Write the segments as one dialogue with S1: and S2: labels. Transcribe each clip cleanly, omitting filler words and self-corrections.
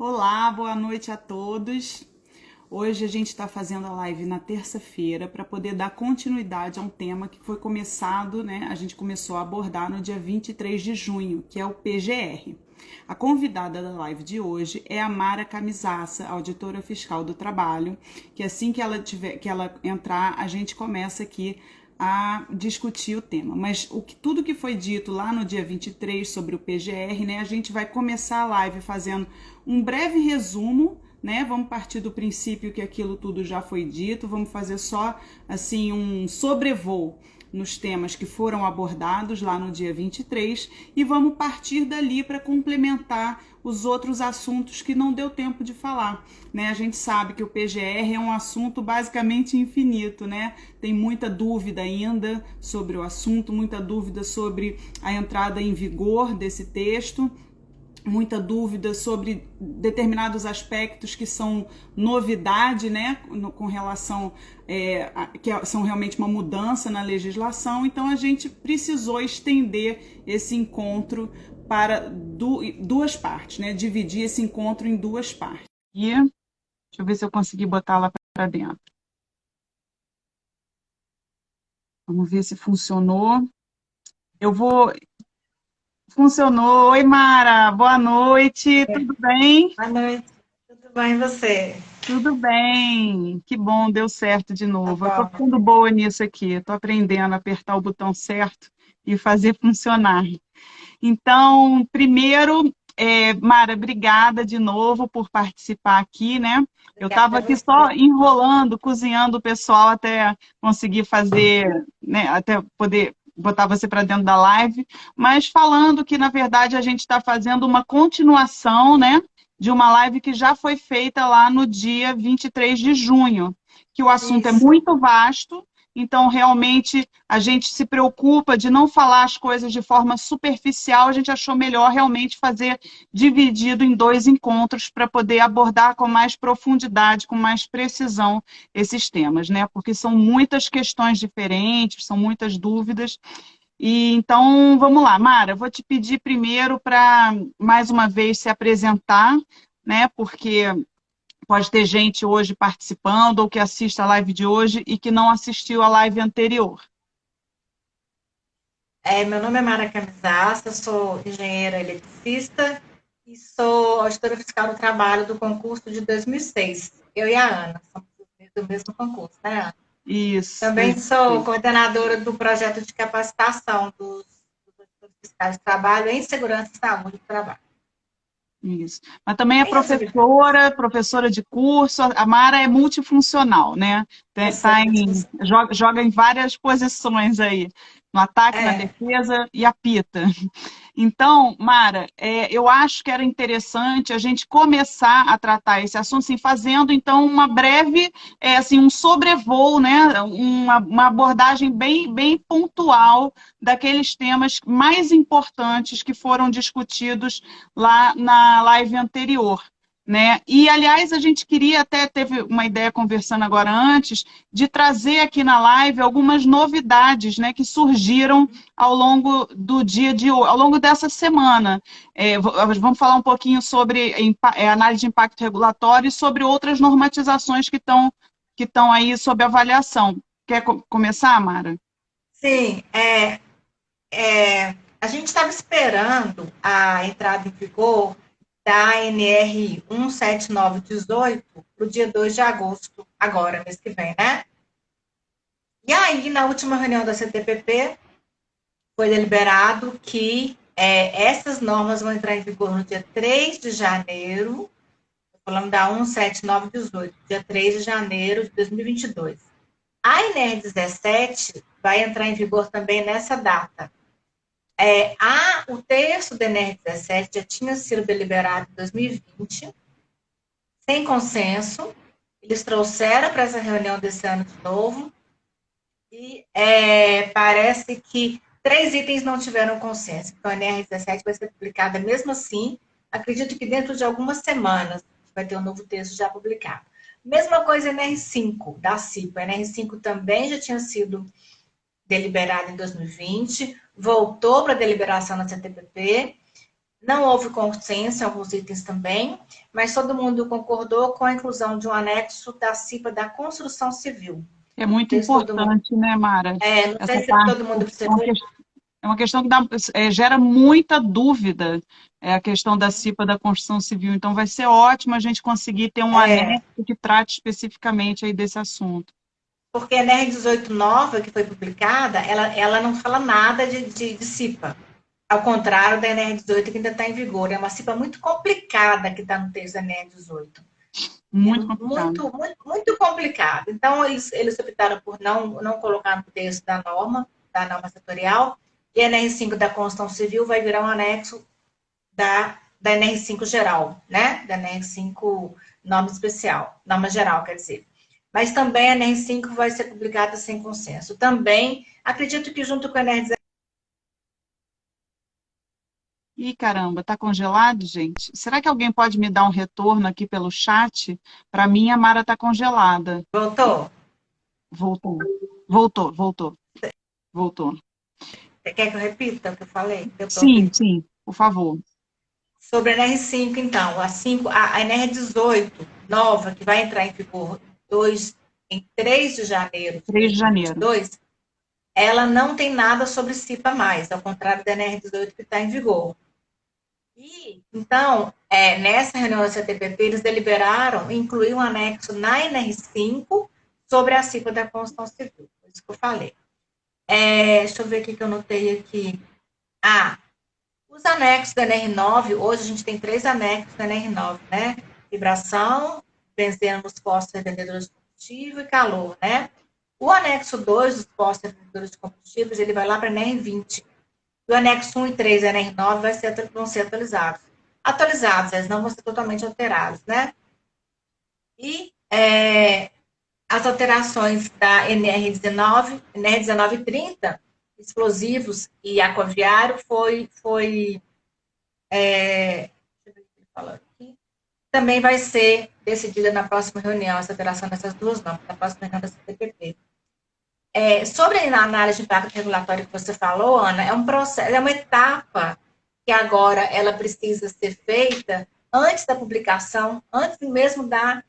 S1: Olá, boa noite a todos. Hoje a gente está fazendo a live na terça-feira para poder dar continuidade a um tema que foi começado, né? A gente começou a abordar no dia 23 de junho, que é o PGR. A convidada da live de hoje é a Mara Camisaça, auditora fiscal do trabalho, que assim que ela entrar, a gente começa aqui a discutir o tema. Mas tudo que foi dito lá no dia 23 sobre o PGR, né, a gente vai começar a live fazendo um breve resumo, né? Vamos partir do princípio que aquilo tudo já foi dito, vamos fazer só assim um sobrevoo nos temas que foram abordados lá no dia 23 e vamos partir dali para complementar os outros assuntos que não deu tempo de falar, né? A gente sabe que o PGR é um assunto basicamente infinito, né? Tem muita dúvida ainda sobre o assunto, muita dúvida sobre a entrada em vigor desse texto, muita dúvida sobre determinados aspectos que são novidade, né, com relação que são realmente uma mudança na legislação. Então a gente precisou estender esse encontro para duas partes, né, dividir esse encontro em duas partes. E deixa eu ver se eu consegui botar lá para dentro. Vamos ver se funcionou. Eu vou. Funcionou. Oi, Mara. Boa noite. Tudo bem?
S2: Boa noite, tudo bem e você?
S1: Tudo bem, que bom, deu certo de
S2: Tá
S1: novo. Eu tô
S2: bom.
S1: ficando boa nisso aqui, tô aprendendo a apertar o botão certo e fazer funcionar. Então, primeiro, Mara, obrigada de novo por participar aqui, né? Eu estava
S2: Obrigada a
S1: aqui só
S2: você.
S1: enrolando, cozinhando o pessoal até conseguir fazer, né? Até poder botar você para dentro da live, mas falando que, na verdade, a gente está fazendo uma continuação, né? De uma live que já foi feita lá no dia 23 de junho, que o assunto é
S2: Isso.
S1: muito vasto, então realmente a gente se preocupa de não falar as coisas de forma superficial, a gente achou melhor realmente fazer dividido em dois encontros para poder abordar com mais profundidade, com mais precisão esses temas, né? Porque são muitas questões diferentes, são muitas dúvidas. E então, vamos lá, Mara, vou te pedir primeiro para mais uma vez se apresentar, né? Porque pode ter gente hoje participando ou que assiste a live de hoje e que não assistiu a live anterior.
S2: Meu nome é Mara Camisaça, sou engenheira eletricista e sou auditora fiscal do trabalho do concurso de 2006. Eu e a Ana somos do mesmo concurso, né, Ana?
S1: Isso,
S2: Também sou
S1: 2006.
S2: coordenadora do projeto de capacitação dos auditores fiscais do trabalho em segurança e saúde do trabalho.
S1: Isso. Mas também é
S2: Bem resumidamente.
S1: professora, professora de curso. A Mara é multifuncional, né?
S2: Eu sou multifuncional.
S1: Joga em várias posições aí, no ataque, na
S2: É,
S1: defesa e apita. Então, Mara, eu acho que era interessante a gente começar a tratar esse assunto, assim, fazendo então uma breve, assim, um sobrevoo, né? Uma abordagem bem pontual daqueles temas mais importantes que foram discutidos lá na live anterior. Né? E, aliás, a gente queria até, teve uma ideia conversando agora antes, de trazer aqui na live algumas novidades, né, que surgiram ao longo do dia de hoje, ao longo dessa semana. Vamos falar um pouquinho sobre análise de impacto regulatório e sobre outras normatizações que estão aí sob avaliação. Quer começar, Mara?
S2: sim, a gente estava esperando a entrada em vigor da ANR 17918 para o dia 2 de agosto, agora, mês que vem, né? E aí, na última reunião da CTPP, foi deliberado que essas normas vão entrar em vigor no dia 3 de janeiro, falando da 17918, dia 3 de janeiro de 2022. A NR 17 vai entrar em vigor também nessa data. O texto da NR17 já tinha sido deliberado em 2020, sem consenso. Eles trouxeram para essa reunião desse ano de novo e parece que 3 itens não tiveram consenso. Então, a NR17 vai ser publicada mesmo assim. Acredito que dentro de algumas semanas vai ter um novo texto já publicado. Mesma coisa a NR5 da CIPA. A NR5 também já tinha sido deliberada em 2020, voltou para deliberação na CTPP Não houve consenso em alguns itens também, mas todo mundo concordou com a inclusão de um anexo da CIPA da construção civil. Não
S1: É muito
S2: sei se todo mundo,
S1: importante, né, Mara?
S2: não
S1: Essa
S2: sei se
S1: parte,
S2: todo mundo
S1: porque é uma
S2: percebeu.
S1: é uma questão que gera muita dúvida, é a questão da CIPA da construção civil. Então, vai ser ótimo a gente conseguir ter um
S2: É,
S1: anexo que trate especificamente aí desse assunto.
S2: porque a NR18 nova, que foi publicada, ela não fala nada de CIPA. Ao contrário da NR18, que ainda está em vigor. É uma CIPA muito complicada que está no texto da NR18. É
S1: Muito complicado.
S2: muito, muito, muito complicado. Então, eles optaram por não colocar no texto da norma setorial, e a NR5 da Constituição Civil vai virar um anexo da NR5 geral, né? Da NR5 norma especial, norma geral, quer dizer. Mas também a NR5 vai ser publicada sem consenso. Também, acredito que junto com a NR19.
S1: Ih, caramba, tá congelado, gente? Será que alguém pode me dar um retorno aqui pelo chat? Para mim, a Mara tá congelada.
S2: Voltou?
S1: Voltou. Voltou, voltou, voltou.
S2: Você quer que eu repita o que eu falei? Deu para
S1: Sim,
S2: ouvir?
S1: sim, por favor.
S2: Sobre a NR5, então, a NR18 nova, que vai entrar em vigor em 3 de janeiro de
S1: 3 de janeiro.
S2: 2022, ela não tem nada sobre CIPA mais, ao contrário da NR18 que está em vigor. E, então, nessa reunião da CTPP, eles deliberaram incluir um anexo na NR5 sobre a CIPA da Constituição Civil. Foi isso que eu falei. Deixa eu ver o que eu notei aqui. Os anexos da NR9, hoje a gente tem 3 anexos da NR9, né? Vibração, benzeno nos postos revendedores de combustível e calor, né? O anexo 2 dos postos revendedores de combustíveis, ele vai lá para a NR20. E o anexo 1 e 3 da NR9 vão ser atualizados. Atualizados, eles não vão ser totalmente alterados, né? E as alterações da NR19, NR19 e 30, explosivos e aquaviário, também vai ser decidida na próxima reunião, essa alteração dessas duas normas, na próxima reunião da CTPP. Sobre a análise de impacto regulatório que você falou, Ana, é um processo, é uma etapa que agora ela precisa ser feita antes da publicação, antes mesmo da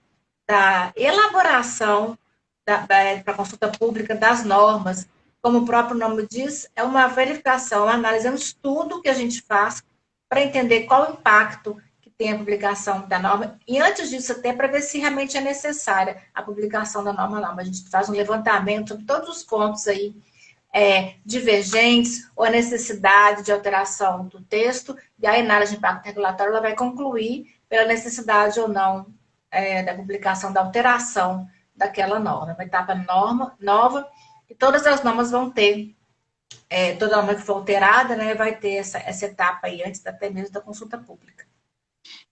S2: elaboração para consulta pública das normas. Como o próprio nome diz, é uma verificação, uma análise, é um estudo que a gente faz para entender qual o impacto que tem a publicação da norma, e antes disso até para ver se realmente é necessária a publicação da norma, não. A gente faz um levantamento sobre todos os pontos aí divergentes ou a necessidade de alteração do texto, e a análise de impacto regulatório ela vai concluir pela necessidade ou não da publicação, da alteração daquela norma. Uma etapa nova, e todas as normas vão ter, toda norma que for alterada, né, vai ter essa etapa aí, antes até mesmo da consulta pública.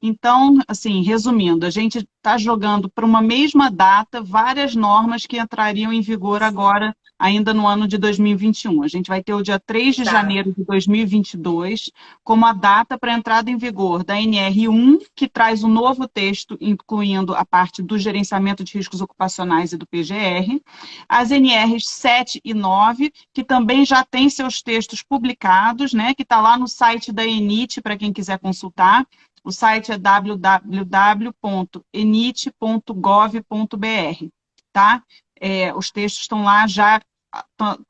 S1: Então, assim, resumindo, a gente está jogando para uma mesma data várias normas que entrariam em vigor agora, ainda no ano de 2021. A gente vai ter o dia 3 de janeiro de 2022 como a data para entrada em vigor da NR1, que traz um novo texto, incluindo a parte do gerenciamento de riscos ocupacionais e do PGR, as NRs 7 e 9, que também já têm seus textos publicados, né, que está lá no site da ENIT, para quem quiser consultar. O site é www.enit.gov.br, tá? Os textos estão lá já,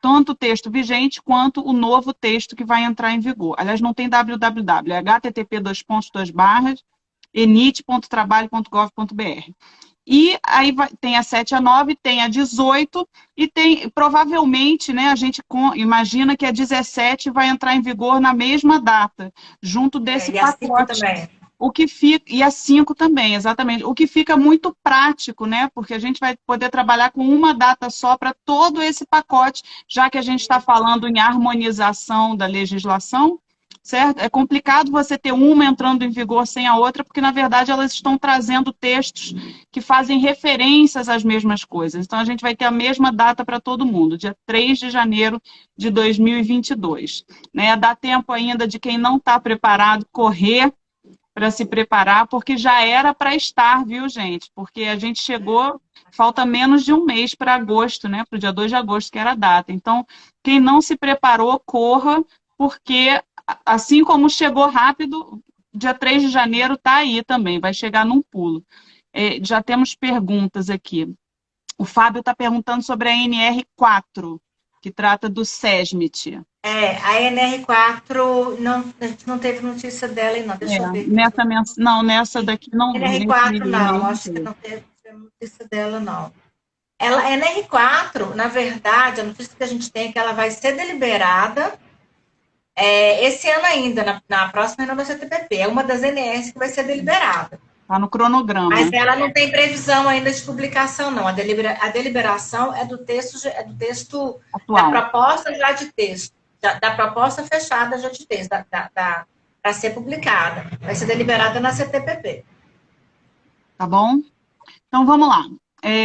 S1: tanto o texto vigente quanto o novo texto que vai entrar em vigor. Aliás, não tem www, é http://enit.trabalho.gov.br. E aí tem a 7 a 9, tem a 18 e tem, provavelmente, né, a gente imagina que a 17 vai entrar em vigor na mesma data, junto desse
S2: E a 5
S1: pacote.
S2: também.
S1: O que fica, e a 5 também, exatamente. O que fica muito prático, né? Porque a gente vai poder trabalhar com uma data só para todo esse pacote, já que a gente está falando em harmonização da legislação, certo? É complicado você ter uma entrando em vigor sem a outra, porque, na verdade, elas estão trazendo textos que fazem referências às mesmas coisas. Então, a gente vai ter a mesma data para todo mundo, dia 3 de janeiro de 2022. Né? Dá tempo ainda de quem não está preparado correr para se preparar, porque já era para estar, viu, gente? Porque a gente chegou, falta menos de um mês para agosto, né? Para o dia 2 de agosto, que era a data. Então, quem não se preparou, corra, porque assim como chegou rápido, dia 3 de janeiro está aí também, vai chegar num pulo. Já temos perguntas aqui. O Fábio está perguntando sobre a NR4, que trata do SESMIT.
S2: A NR4, não, a gente não teve notícia dela aí, não. Deixa eu ver aqui.
S1: Não, nessa daqui não.
S2: NR4 não, acho que não teve notícia dela, não. A NR4, na verdade, a notícia que a gente tem é que ela vai ser deliberada esse ano ainda, na próxima renovação CTPP. É uma das NRs que vai ser deliberada.
S1: Está no cronograma.
S2: Mas ela não tem previsão ainda de publicação, não. A deliberação é do texto
S1: atual.
S2: Da proposta já de texto, da proposta fechada já de texto, para ser publicada. Vai ser deliberada na CTPP.
S1: Tá bom? Então vamos lá.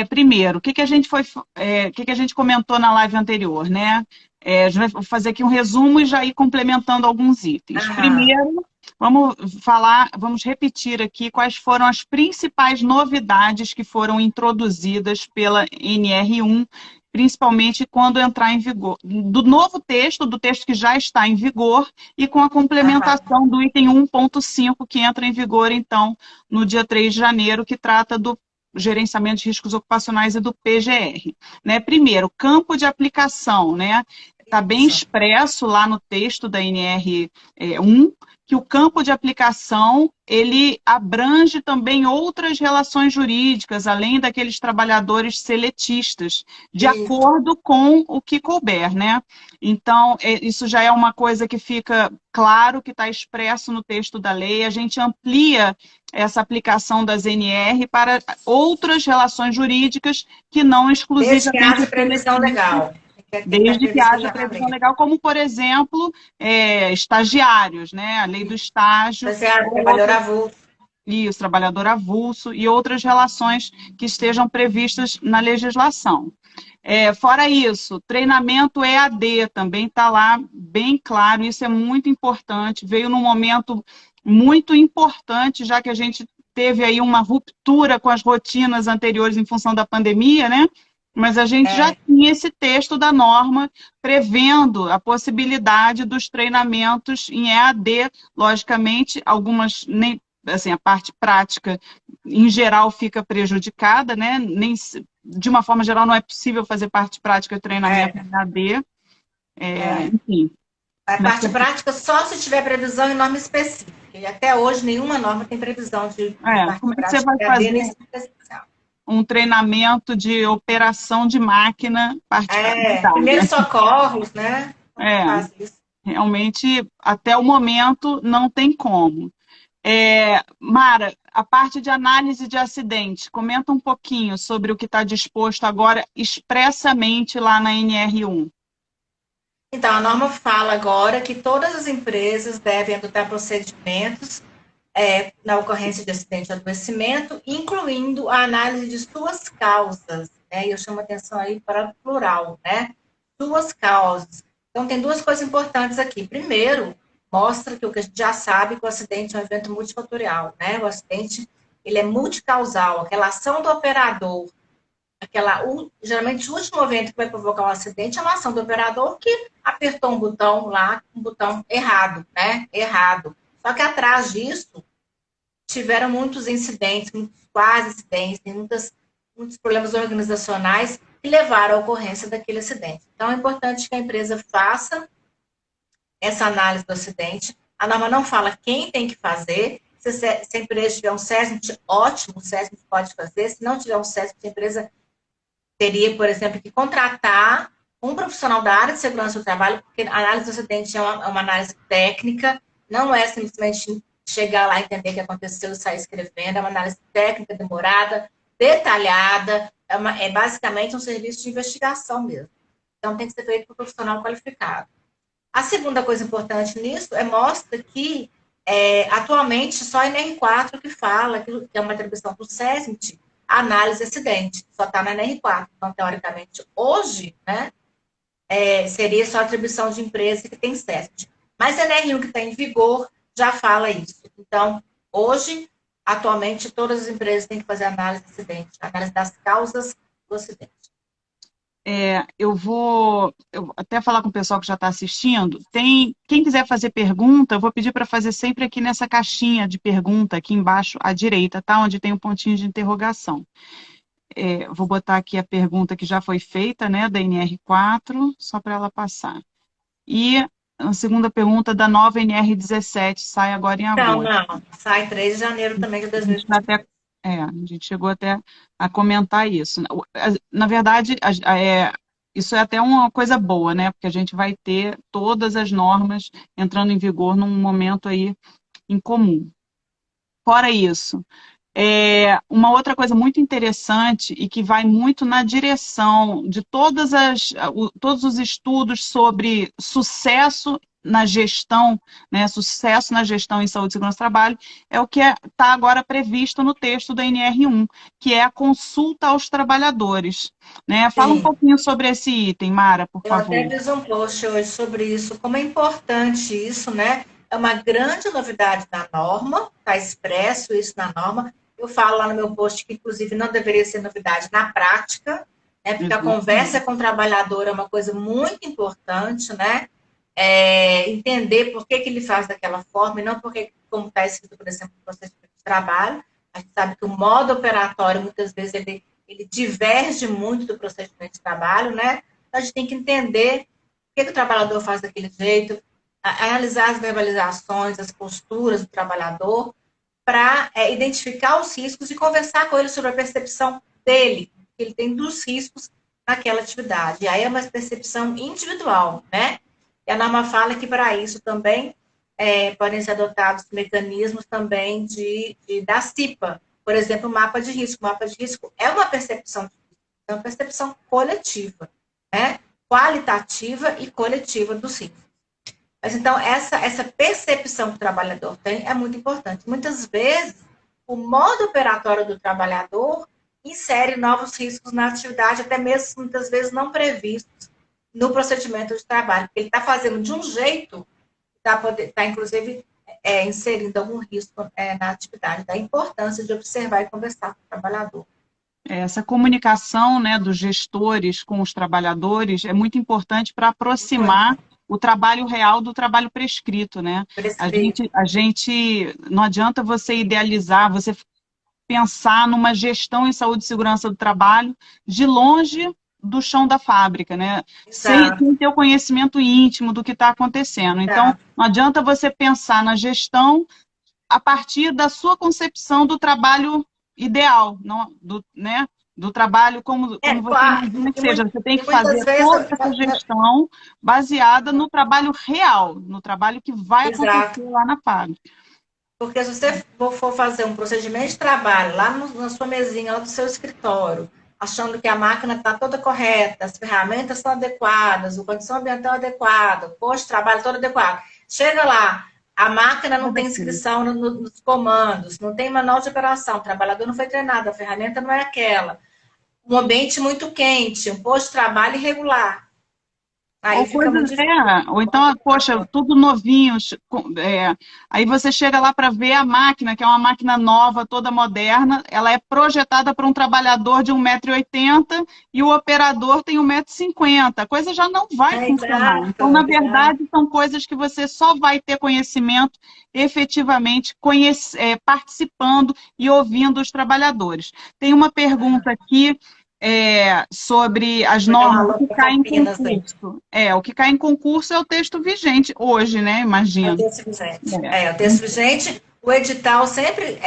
S1: Primeiro, o que a gente comentou na live anterior, né? A gente vai fazer aqui um resumo e já ir complementando alguns itens. Primeiro, vamos repetir aqui quais foram as principais novidades que foram introduzidas pela NR1, principalmente quando entrar em vigor, do novo texto, do texto que já está em vigor, e com a complementação do item 1.5, que entra em vigor, então, no dia 3 de janeiro, que trata do gerenciamento de riscos ocupacionais e do PGR. Né? Primeiro, campo de aplicação, né? Está bem expresso lá no texto da NR1, que o campo de aplicação, ele abrange também outras relações jurídicas, além daqueles trabalhadores seletistas, de acordo com o que couber, né? Então, isso já é uma coisa que fica claro, que está expresso no texto da lei. A gente amplia essa aplicação das NR para outras relações jurídicas que não exclusivamente...
S2: Desde que haja previsão legal.
S1: Desde que haja previsão legal, como, por exemplo, estagiários, né? A lei do estágio.
S2: Trabalhador avulso.
S1: Isso, trabalhador avulso e outras relações que estejam previstas na legislação. Fora isso, treinamento EAD também está lá bem claro, isso é muito importante, veio num momento muito importante, já que a gente teve aí uma ruptura com as rotinas anteriores em função da pandemia, né? Mas a gente já tinha esse texto da norma prevendo a possibilidade dos treinamentos em EAD, logicamente, algumas nem, assim, a parte prática em geral fica prejudicada, né? Nem, de uma forma geral não é possível fazer parte prática de treinamento em EAD, enfim.
S2: A parte prática só se tiver previsão em norma específica, e até hoje nenhuma norma tem previsão de parte
S1: como é que
S2: prática
S1: você vai fazer um treinamento de operação de máquina particular?
S2: Primeiros socorros, né? Faz isso.
S1: Realmente, até o momento, não tem como. Mara, a parte de análise de acidente, comenta um pouquinho sobre o que está disposto agora expressamente lá na NR1.
S2: Então, a norma fala agora que todas as empresas devem adotar procedimentos na ocorrência de acidente de adoecimento, incluindo a análise de suas causas, né? E eu chamo atenção aí para o plural, né? Suas causas. Então, tem duas coisas importantes aqui. Primeiro, mostra que o que a gente já sabe, que o acidente é um evento multifatorial, né? O acidente, ele é multicausal. Aquela ação do operador, geralmente o último evento que vai provocar um acidente é uma ação do operador que apertou um botão lá, um botão errado, né? Errado. Só que atrás disso, tiveram muitos incidentes, muitos quase incidentes, muitos problemas organizacionais que levaram à ocorrência daquele acidente. Então, é importante que a empresa faça essa análise do acidente. A norma não fala quem tem que fazer. Se a empresa tiver um SESMIT, ótimo, o SESMIT pode fazer. Se não tiver um SESMIT, a empresa teria, por exemplo, que contratar um profissional da área de segurança do trabalho, porque a análise do acidente é uma análise técnica, não é simplesmente chegar lá, entender o que aconteceu e sair escrevendo, é uma análise técnica demorada, detalhada, é basicamente um serviço de investigação mesmo. Então, tem que ser feito por um profissional qualificado. A segunda coisa importante nisso mostra que, atualmente, só a NR4 que fala, que é uma atribuição para o SESMIT, a análise de acidente, só está na NR4. Então, teoricamente, hoje, né, seria só atribuição de empresa que tem SESMIT. Mas a NR1 que está em vigor já fala isso. Então, hoje, atualmente, todas as empresas têm que fazer análise de acidente, análise das causas do acidente.
S1: Eu vou até falar com o pessoal que já está assistindo. Quem quiser fazer pergunta, eu vou pedir para fazer sempre aqui nessa caixinha de pergunta, aqui embaixo à direita, tá? Onde tem um pontinho de interrogação. Vou botar aqui a pergunta que já foi feita, né, da NR4, só para ela passar. E a segunda pergunta da nova NR17, sai agora em
S2: Não,
S1: agosto.
S2: não. Sai 3 de janeiro também de
S1: A gente tá até,
S2: 2023.
S1: a gente chegou até a comentar isso. Na verdade, isso é até uma coisa boa, né? Porque a gente vai ter todas as normas entrando em vigor num momento aí em comum. Fora isso, uma outra coisa muito interessante e que vai muito na direção de todos os estudos sobre sucesso na gestão, né, sucesso na gestão em saúde e segurança do trabalho, é o que está agora previsto no texto da NR1, que é a consulta aos trabalhadores. Né? Fala um
S2: Sim.
S1: pouquinho sobre esse item, Mara, por
S2: Eu até
S1: favor.
S2: fiz um post hoje sobre isso, como é importante isso, né? É uma grande novidade na norma, está expresso isso na norma. Eu falo lá no meu post que, inclusive, não deveria ser novidade na prática, né? Porque a conversa
S1: Exatamente.
S2: com o trabalhador é uma coisa muito importante, né? Entender por que ele faz daquela forma e não porque, como está escrito, por exemplo, no procedimento de trabalho. A gente sabe que o modo operatório, muitas vezes, ele diverge muito do procedimento de trabalho, né? Então, a gente tem que entender por que o trabalhador faz daquele jeito, analisar as verbalizações, as posturas do trabalhador, para identificar os riscos e conversar com ele sobre a percepção dele, que ele tem dos riscos naquela atividade. E aí é uma percepção individual, né? E a norma fala que para isso também podem ser adotados mecanismos também da CIPA, por exemplo, o mapa de risco. O mapa de risco é uma percepção, coletiva, né? Qualitativa e coletiva dos riscos. Mas então, essa percepção que o trabalhador tem é muito importante. Muitas vezes, o modo operatório do trabalhador insere novos riscos na atividade, até mesmo muitas vezes não previstos no procedimento de trabalho. Ele está fazendo de um jeito, está inclusive inserindo algum risco na atividade. Da importância de observar e conversar com o trabalhador.
S1: Essa comunicação, né, dos gestores com os trabalhadores é muito importante para aproximar o trabalho real do trabalho prescrito, né?
S2: Prescrito.
S1: A gente, não adianta você idealizar, você pensar numa gestão em saúde e segurança do trabalho de longe do chão da fábrica, né?
S2: Exato,
S1: Sem ter o conhecimento íntimo do que está acontecendo. Então,
S2: exato.
S1: não adianta você pensar na gestão a partir da sua concepção do trabalho ideal, não, né? Do trabalho como você imagina que seja. Você tem
S2: E
S1: que
S2: muitas
S1: fazer
S2: vezes.
S1: toda essa gestão baseada no trabalho real, no trabalho que vai acontecer
S2: Exato.
S1: lá na fábrica.
S2: Porque se você for fazer um procedimento de trabalho lá na sua mesinha, lá do seu escritório, achando que a máquina está toda correta, as ferramentas estão adequadas, a condição ambiental adequada, o posto de trabalho todo adequado. Chega lá, a máquina não tem inscrição nos comandos, não tem manual de operação, o trabalhador não foi treinado, a ferramenta não é aquela. Um ambiente muito quente, um posto de trabalho irregular. Aí
S1: Ou
S2: fica
S1: coisas,
S2: muito difícil.
S1: ou então, poxa, tudo novinho. Aí você chega lá para ver a máquina, que é uma máquina nova, toda moderna, ela é projetada para um trabalhador de 1,80 m e o operador tem 1,50 m. A coisa já não vai funcionar.
S2: Exato,
S1: Então, na
S2: exato.
S1: verdade, são coisas que você só vai ter conhecimento efetivamente participando e ouvindo os trabalhadores. Tem uma pergunta aqui sobre as
S2: Vou dar um
S1: normas, o
S2: alô
S1: que
S2: para
S1: cai em
S2: Campinas aí.
S1: concurso. O que cai em concurso é o texto vigente hoje, né?
S2: É o
S1: Imagino.
S2: texto vigente.
S1: É.
S2: É o texto vigente. O edital sempre.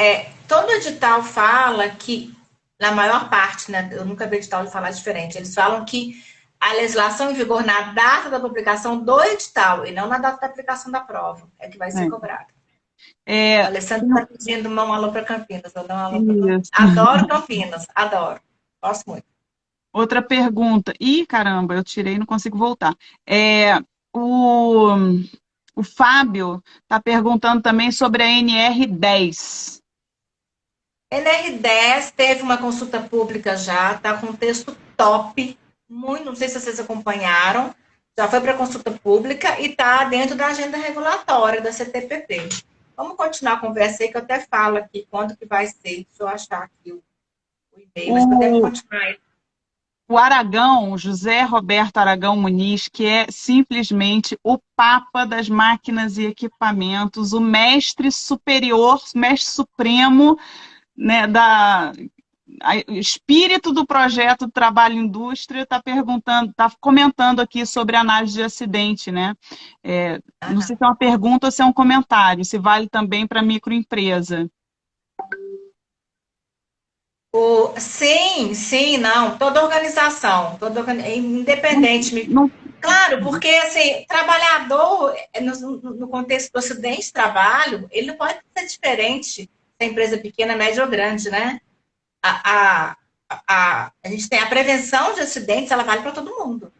S2: Todo edital fala que, na maior parte, né? Eu nunca vi edital de falar diferente. Eles falam que a legislação em vigor na data da publicação do edital e não na data da aplicação da prova é que vai ser cobrada. O
S1: É,
S2: Alessandro está pedindo um alô para Campinas. Vou dar um alô para Campinas.
S1: isso.
S2: Adoro Campinas, adoro. Gosto muito.
S1: Outra pergunta. Ih, caramba, eu tirei e não consigo voltar. O, o Fábio está perguntando também sobre a NR10.
S2: NR10 teve uma consulta pública já, está com um texto top, muito, não sei se vocês acompanharam, já foi para consulta pública e está dentro da agenda regulatória da CTPP. Vamos continuar a conversa aí, que eu até falo aqui quando que vai ser, deixa eu achar aqui o e-mail, mas podemos
S1: O,
S2: continuar aí.
S1: o Aragão, José Roberto Aragão Muniz, que é simplesmente o papa das máquinas e equipamentos, o mestre superior, mestre supremo, né, o espírito do projeto Trabalho e Indústria, está perguntando, está comentando aqui sobre análise de acidente, né? Não sei se é uma pergunta ou se é um comentário, se vale também para microempresa.
S2: Sim, sim, não. Toda organização, independente. Claro, porque assim, trabalhador, no contexto do acidente de trabalho, ele não pode ser diferente se é empresa pequena, média ou grande, né? A gente tem a prevenção de acidentes, ela vale para todo mundo.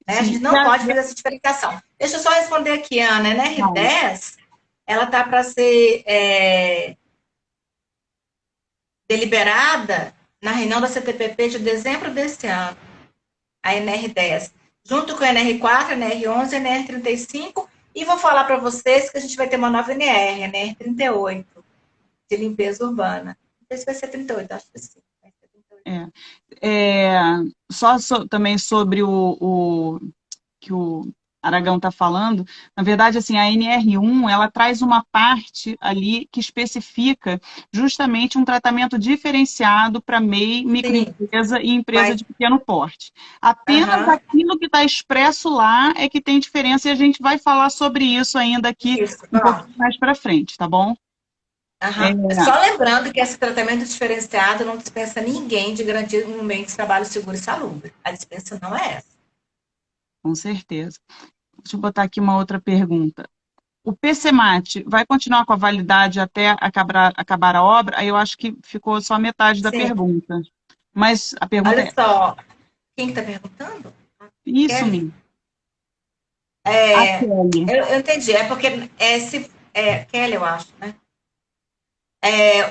S2: Né? A gente não pode fazer essa diferenciação. Deixa eu só responder aqui, Ana. A NR10, ela está para ser deliberada na reunião da CTPP de dezembro desse ano, a NR10, junto com a NR4, a NR11, a NR35, e vou falar para vocês que a gente vai ter uma nova NR, a NR38, de limpeza urbana. Não sei se vai ser 38, acho que sim. Vai ser 38.
S1: Também sobre o que o Aragão está falando, na verdade, assim, a NR1, ela traz uma parte ali que especifica justamente um tratamento diferenciado para MEI, microempresa e empresa de pequeno porte. Apenas aquilo que está expresso lá é que tem diferença e a gente vai falar sobre isso ainda aqui um pouco mais para frente, tá bom?
S2: Só lembrando que esse tratamento diferenciado não dispensa ninguém de garantir um ambiente de trabalho seguro e salubre. A dispensa não é essa.
S1: Com certeza. Deixa eu botar aqui uma outra pergunta. O PCMAT vai continuar com a validade até acabar a obra? Aí eu acho que ficou só metade da pergunta. Mas a pergunta
S2: Olha só, quem está perguntando?
S1: Isso mesmo.
S2: Eu entendi, é porque Kelly, eu acho, né?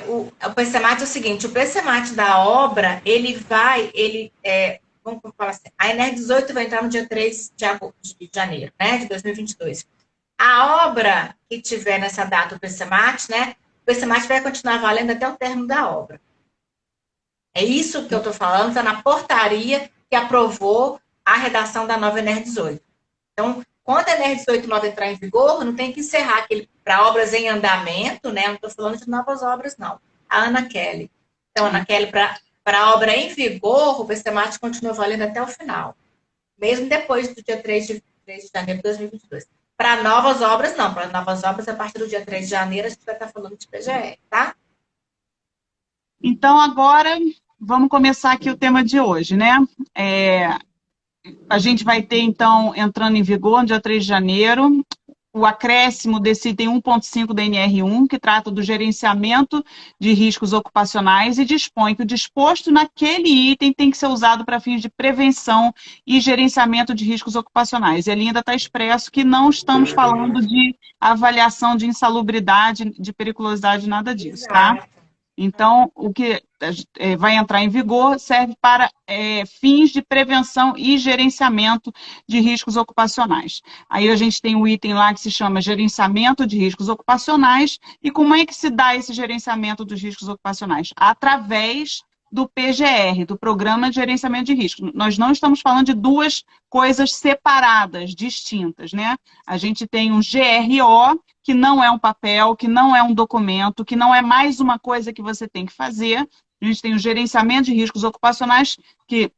S2: O PCMAT é o seguinte, o PCMAT da obra, vamos falar assim, a NR18 vai entrar no dia 3 de janeiro, né, de 2022. A obra que tiver nessa data, o PCMAT, né, o PCMAT vai continuar valendo até o término da obra. É isso que eu estou falando, está na portaria que aprovou a redação da nova NR18. Então, quando a NR18 nova entrar em vigor, não tem que encerrar aquele para obras em andamento, né? Não estou falando de novas obras, não. A Ana Kelly. Então, Ana Kelly, para a obra em vigor, o PCMAT continua valendo até o final. Mesmo depois do dia 3 de janeiro de 2022. Para novas obras, não. Para novas obras, a partir do dia 3 de janeiro, a gente vai estar falando de PGR, tá?
S1: Então, agora, vamos começar aqui o tema de hoje, né? A gente vai ter, então, entrando em vigor no dia 3 de janeiro, o acréscimo desse item 1.5 da NR1, que trata do gerenciamento de riscos ocupacionais e dispõe que o disposto naquele item tem que ser usado para fins de prevenção e gerenciamento de riscos ocupacionais. E ali ainda está expresso que não estamos falando de avaliação de insalubridade, de periculosidade, nada disso, tá? Então, o que vai entrar em vigor serve para fins de prevenção e gerenciamento de riscos ocupacionais. Aí a gente tem um item lá que se chama gerenciamento de riscos ocupacionais. E como é que se dá esse gerenciamento dos riscos ocupacionais? Através do PGR, do Programa de Gerenciamento de Risco. Nós não estamos falando de duas coisas separadas, distintas, né? A gente tem um GRO, que não é um papel, que não é um documento, que não é mais uma coisa que você tem que fazer. A gente tem o gerenciamento de riscos ocupacionais, que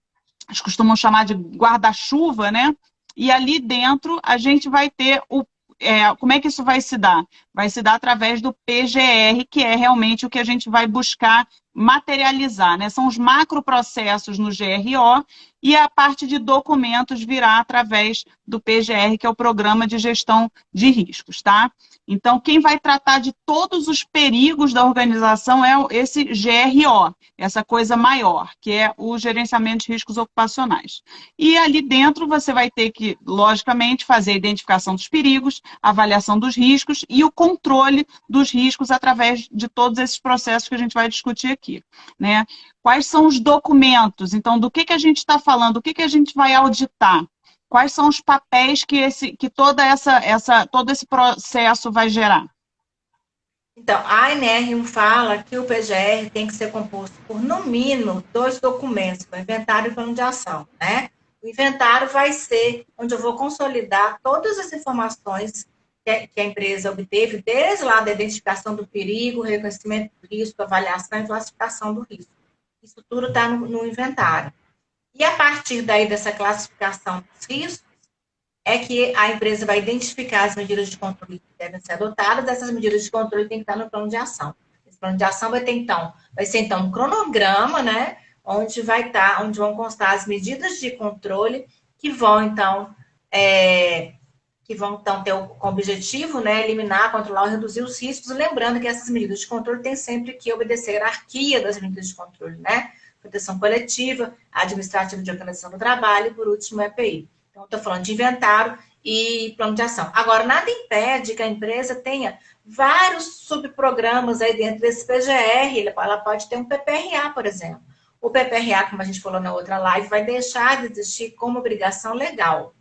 S1: eles costumam chamar de guarda-chuva, né? E ali dentro a gente vai ter como é que isso vai se dar? Vai se dar através do PGR, que é realmente o que a gente vai buscar materializar, né? São os macroprocessos no GRO e a parte de documentos virá através do PGR, que é o Programa de Gestão de Riscos, tá? Então, quem vai tratar de todos os perigos da organização é esse GRO, essa coisa maior, que é o Gerenciamento de Riscos Ocupacionais. E ali dentro você vai ter que, logicamente, fazer a identificação dos perigos, a avaliação dos riscos e o controle dos riscos através de todos esses processos que a gente vai discutir aqui, né? Quais são os documentos? Então, do que a gente está falando? O que a gente vai auditar? Quais são os papéis que todo esse processo vai gerar?
S2: Então, a NR1 fala que o PGR tem que ser composto por, no mínimo, 2 documentos, o inventário e o plano de ação, né? O inventário vai ser onde eu vou consolidar todas as informações que a empresa obteve, desde lá da identificação do perigo, reconhecimento do risco, avaliação e classificação do risco. Isso tudo está no inventário. E a partir daí dessa classificação dos riscos, é que a empresa vai identificar as medidas de controle que devem ser adotadas, essas medidas de controle têm que estar no plano de ação. Esse plano de ação vai ser então um cronograma, né, onde vão constar as medidas de controle que vão então ter como objetivo, né, eliminar, controlar ou reduzir os riscos, lembrando que essas medidas de controle têm sempre que obedecer a hierarquia das medidas de controle, né, proteção coletiva, administrativa de organização do trabalho e, por último, EPI. Então, estou falando de inventário e plano de ação. Agora, nada impede que a empresa tenha vários subprogramas aí dentro desse PGR. Ela pode ter um PPRA, por exemplo. O PPRA, como a gente falou na outra live, vai deixar de existir como obrigação legal.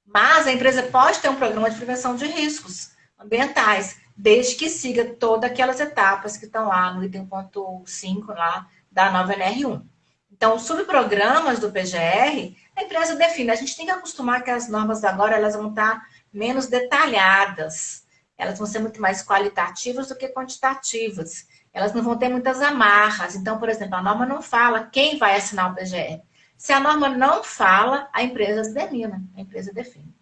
S2: Mas a empresa pode ter um programa de prevenção de riscos ambientais, desde que siga todas aquelas etapas que estão lá no item 1.5 lá da nova NR1. Então, os subprogramas do PGR, a empresa define. A gente tem que acostumar que as normas agora elas vão estar menos detalhadas. Elas vão ser muito mais qualitativas do que quantitativas. Elas não vão ter muitas amarras. Então, por exemplo, a norma não fala quem vai assinar o PGR. Se a norma não fala, a empresa determina, a empresa define.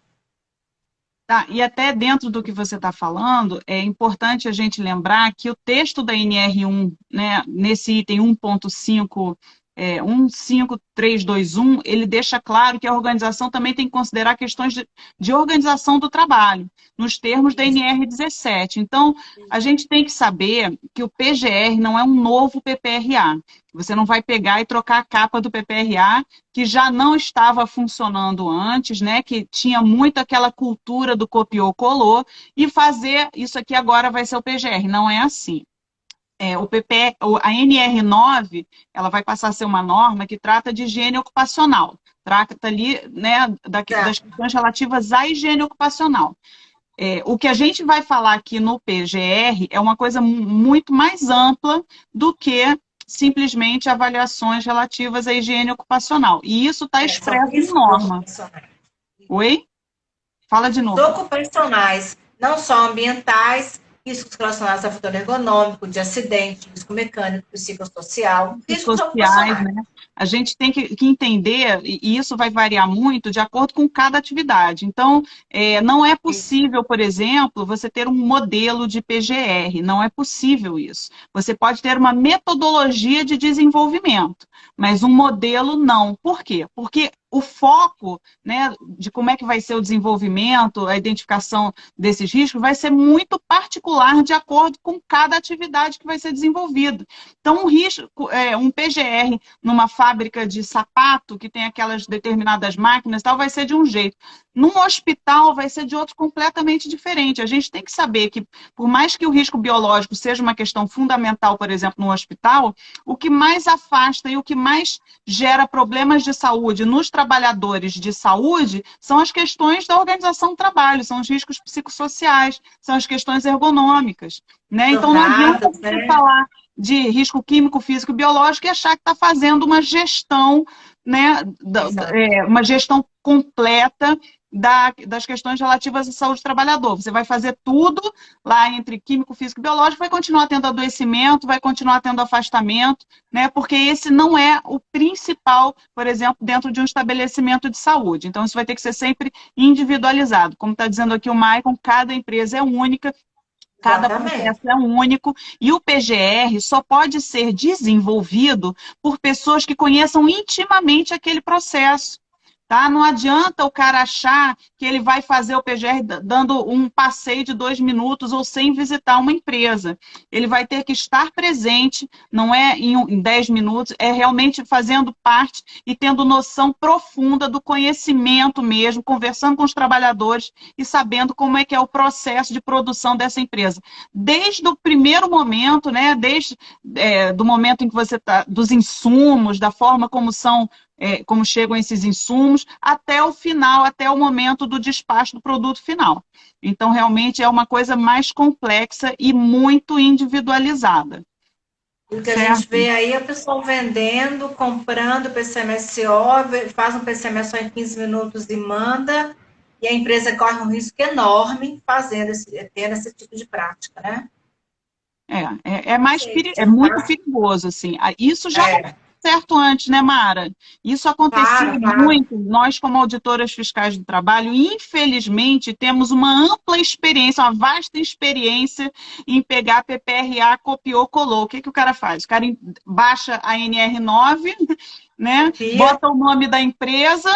S1: Tá, e até dentro do que você está falando, é importante a gente lembrar que o texto da NR1, né, nesse item 1.5, 15321, ele deixa claro que a organização também tem que considerar questões de organização do trabalho, nos termos da NR17. Então, a gente tem que saber que o PGR não é um novo PPRA. Você não vai pegar e trocar a capa do PPRA, que já não estava funcionando antes, né? Que tinha muito aquela cultura do copiou-colou, e fazer isso aqui agora vai ser o PGR. Não é assim. A NR9, ela vai passar a ser uma norma que trata de higiene ocupacional. Trata ali, né, das questões relativas à higiene ocupacional. O que a gente vai falar aqui no PGR é uma coisa muito mais ampla do que simplesmente avaliações relativas à higiene ocupacional. E isso está expresso em norma. Oi? Fala de novo.
S2: Ocupacionais, não só ambientais, riscos relacionados a fator ergonômico, de acidente, risco mecânico, psicossocial, riscos
S1: sociais, né? A gente tem que entender, e isso vai variar muito de acordo com cada atividade. Então, não é possível, por exemplo, você ter um modelo de PGR, não é possível isso. Você pode ter uma metodologia de desenvolvimento, mas um modelo não. Por quê? Porque o foco, né, de como é que vai ser o desenvolvimento, a identificação desses riscos, vai ser muito particular de acordo com cada atividade que vai ser desenvolvida. Então, um PGR numa fábrica de sapato, que tem aquelas determinadas máquinas, tal, vai ser de um jeito. Num hospital, vai ser de outro completamente diferente. A gente tem que saber que, por mais que o risco biológico seja uma questão fundamental, por exemplo, no hospital, o que mais afasta e o que mais gera problemas de saúde nos trabalhadores de saúde são as questões da organização do trabalho, são os riscos psicossociais, são as questões ergonômicas, né? Então, não adianta você falar de risco químico, físico e biológico e achar que está fazendo uma gestão, né, uma gestão completa das questões relativas à saúde do trabalhador. Você vai fazer tudo lá entre químico, físico e biológico, vai continuar tendo adoecimento, vai continuar tendo afastamento, né? Porque esse não é o principal, por exemplo, dentro de um estabelecimento de saúde. Então, isso vai ter que ser sempre individualizado. Como está dizendo aqui o Maicon, cada empresa é única, cada processo é único, e o PGR só pode ser desenvolvido por pessoas que conheçam intimamente aquele processo. Tá? Não adianta o cara achar que ele vai fazer o PGR dando um passeio de 2 minutos ou sem visitar uma empresa. Ele vai ter que estar presente, não é em 10 minutos, é realmente fazendo parte e tendo noção profunda do conhecimento mesmo, conversando com os trabalhadores e sabendo como é que é o processo de produção dessa empresa. Desde o primeiro momento, né, desde do momento em que você está, dos insumos, da forma como são como chegam esses insumos, até o final, até o momento do despacho do produto final. Então, realmente é uma coisa mais complexa e muito individualizada.
S2: O que a gente
S1: Certo?
S2: vê aí é o pessoal vendendo, comprando PCMSO, faz um PCMSO em 15 minutos e manda, e a empresa corre um risco enorme tendo esse tipo de prática, né?
S1: É muito perigoso, assim. Isso já aconteceu certo antes, né, Mara? Isso acontecia
S2: Claro, claro.
S1: muito. Nós, como auditoras fiscais do trabalho, infelizmente, temos uma ampla experiência, uma vasta experiência em pegar PPRA, copiou, colou. O que que o cara faz? O cara baixa a NR9, né?
S2: Copia.
S1: Bota o nome da empresa,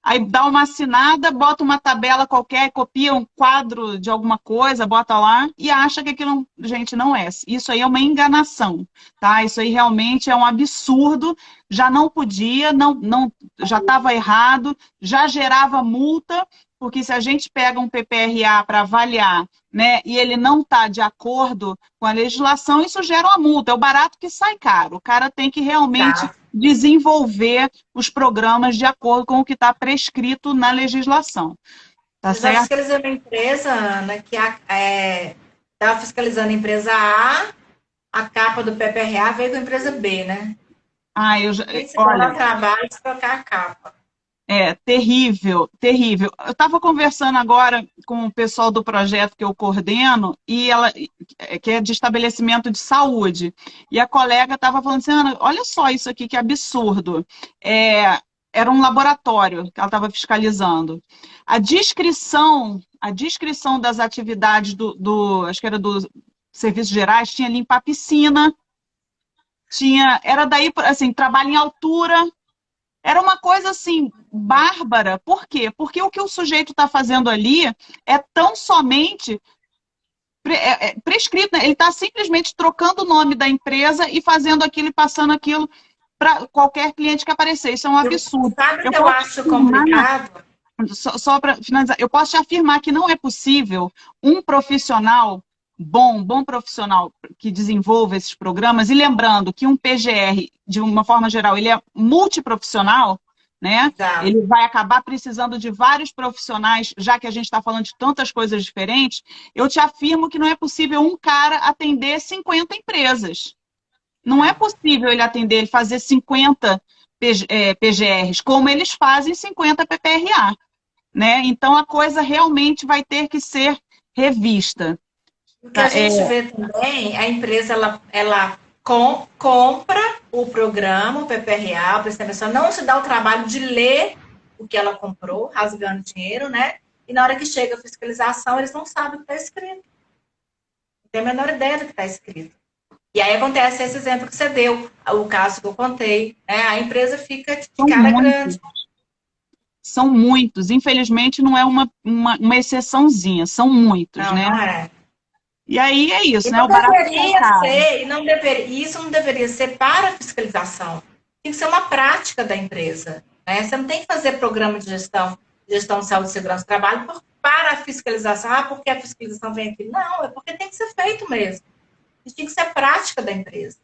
S1: aí dá uma assinada, bota uma tabela qualquer, copia um quadro de alguma coisa, bota lá e acha que aquilo, gente, não é. Isso aí é uma enganação, tá? Isso aí realmente é um absurdo. Já não podia, já estava errado, já gerava multa, porque se a gente pega um PPRA para avaliar, né, e ele não está de acordo com a legislação, isso gera uma multa. É o barato que sai caro. O cara tem que realmente
S2: Tá.
S1: desenvolver os programas de acordo com o que está prescrito na legislação. Tá
S2: Eu já
S1: certo?
S2: fiscalizei uma empresa, Ana, que estava fiscalizando a empresa a capa do PPRA veio com a empresa B, né?
S1: Ah,
S2: Quem se deu ao
S1: olha,
S2: trabalho de trocar a capa.
S1: terrível, terrível. Eu estava conversando agora com o pessoal do projeto que eu coordeno, e ela, que é de estabelecimento de saúde, e a colega estava falando assim, Ana, olha só isso aqui, que absurdo. Era um laboratório que ela estava fiscalizando. A descrição das atividades acho que era dos serviços gerais, tinha limpar a piscina, era daí, assim, trabalho em altura, era uma coisa assim, bárbara. Por quê? Porque o que o sujeito está fazendo ali é tão somente prescrito, né? Ele está simplesmente trocando o nome da empresa e fazendo aquilo e passando aquilo para qualquer cliente que aparecer. Isso é um absurdo.
S2: Sabe o
S1: Eu
S2: que eu
S1: posso te
S2: acho
S1: afirmar,
S2: complicado?
S1: só para finalizar, eu posso te afirmar que não é possível um profissional bom profissional que desenvolva esses programas, e lembrando que um PGR, de uma forma geral, ele é multiprofissional, né?
S2: Exato.
S1: Ele vai acabar precisando de vários profissionais, já que a gente está falando de tantas coisas diferentes. Eu te afirmo que não é possível um cara atender 50 empresas. Não é possível ele atender, ele fazer 50 PGRs, como eles fazem 50 PPRA, né? Então a coisa realmente vai ter que ser revista.
S2: O que a
S1: Tá?
S2: gente vê também, a empresa compra o programa, o PPRA, o PCMSO, não se dá o trabalho de ler o que ela comprou, rasgando dinheiro, né? E na hora que chega a fiscalização, eles não sabem o que está escrito. Não tem a menor ideia do que está escrito. E aí acontece esse exemplo que você deu, o caso que eu contei, né? A empresa fica de
S1: São
S2: cara
S1: muitos,
S2: grande.
S1: são muitos. Infelizmente, não é uma exceçãozinha, são muitos,
S2: Não,
S1: né?
S2: não é.
S1: E aí é isso,
S2: E
S1: né?
S2: não
S1: O barato sai
S2: deveria
S1: caro.
S2: ser, isso não deveria ser para fiscalização. Tem que ser uma prática da empresa. Né? Você não tem que fazer programa de gestão de saúde e segurança do trabalho para a fiscalização. Ah, porque a fiscalização vem aqui. Não, é porque tem que ser feito mesmo. Isso tem que ser prática da empresa.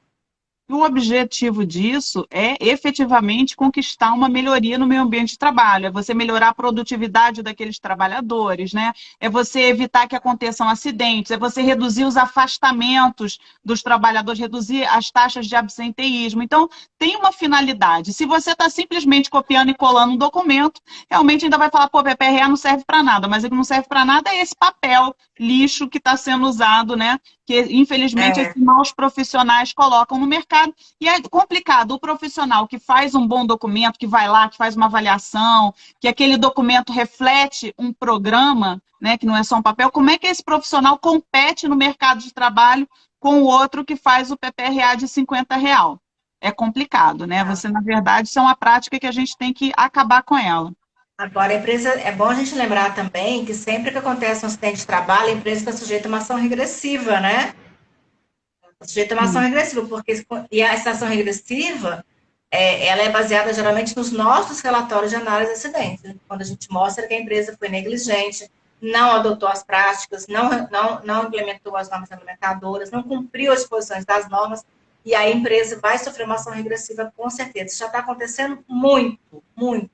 S1: O objetivo disso é efetivamente conquistar uma melhoria no meio ambiente de trabalho, é você melhorar a produtividade daqueles trabalhadores, né? É você evitar que aconteçam acidentes, é você reduzir os afastamentos dos trabalhadores, reduzir as taxas de absenteísmo. Então, tem uma finalidade. Se você está simplesmente copiando e colando um documento, realmente ainda vai falar, pô, PPRA não serve para nada, mas o que não serve para nada é esse papel lixo que está sendo usado, né? Que infelizmente esses maus profissionais colocam no mercado, e é complicado. O profissional que faz um bom documento, que vai lá, que faz uma avaliação, que aquele documento reflete um programa, né, que não é só um papel, como é que esse profissional compete no mercado de trabalho com o outro que faz o PPRA de R$ 50? É complicado, né? Você, na verdade, isso é uma prática que a gente tem que acabar com ela.
S2: Agora, a empresa, é bom a gente lembrar também que sempre que acontece um acidente de trabalho, a empresa está sujeita a uma ação regressiva, né? Está sujeita a uma ação
S1: Sim.
S2: regressiva, e essa ação regressiva, ela é baseada geralmente nos nossos relatórios de análise de acidentes, quando a gente mostra que a empresa foi negligente, não adotou as práticas, não implementou as normas implementadoras, não cumpriu as disposições das normas. e a empresa vai sofrer uma ação regressiva com certeza. Isso já está acontecendo muito, muito.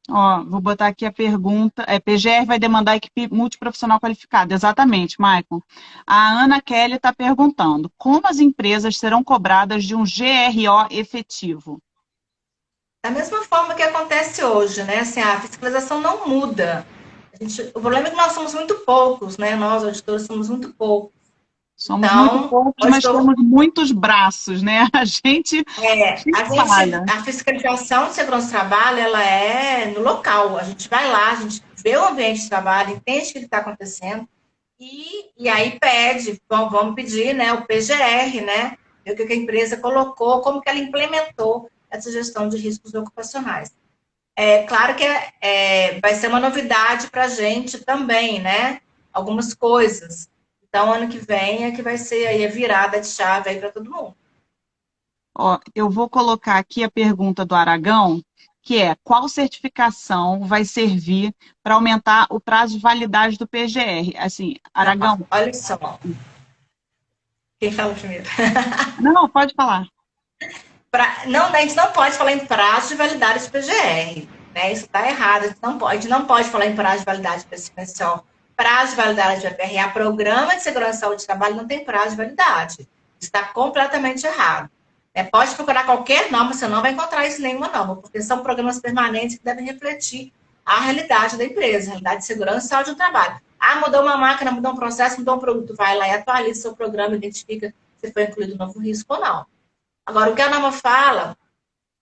S1: Ó, vou botar aqui a pergunta. PGR vai demandar equipe multiprofissional qualificada. Exatamente, Maicon. A Ana Kelly está perguntando: como as empresas serão cobradas de um GRO efetivo?
S2: Da mesma forma que acontece hoje, né? Assim, a fiscalização não muda. O problema é que nós somos muito poucos, né? Nós, auditores, somos muito poucos.
S1: Somos muito
S2: Então,
S1: poucos, mas temos muitos braços, né? A gente falha.
S2: a fiscalização de segurança do trabalho, ela é no local. A gente vai lá, a gente vê o ambiente de trabalho, entende o que está acontecendo e aí pede, vamos pedir, né, o PGR, né? Ver o que a empresa colocou, como que ela implementou essa gestão de riscos ocupacionais. É claro que vai ser uma novidade para a gente também, né? Algumas coisas. Então, ano que vem é que vai ser aí a virada de chave aí para todo mundo.
S1: Ó, eu vou colocar aqui a pergunta do Aragão, que é: qual certificação vai servir para aumentar o prazo de validade do PGR? Assim, Aragão.
S2: Olha só. Quem fala primeiro?
S1: Não, pode falar.
S2: Não, a gente não pode falar em prazo de validade de PGR. Né? Isso está errado. A gente não pode falar em prazo de validade especial. Prazo de validade de PRA, Programa de Segurança e Saúde do Trabalho, não tem prazo de validade. Está completamente errado. Pode procurar qualquer norma, você não vai encontrar isso em nenhuma norma, porque são programas permanentes que devem refletir a realidade da empresa, a realidade de segurança e saúde do trabalho. Ah, mudou uma máquina, mudou um processo, mudou um produto, vai lá e atualiza o seu programa, identifica se foi incluído um novo risco ou não. Agora, o que a norma fala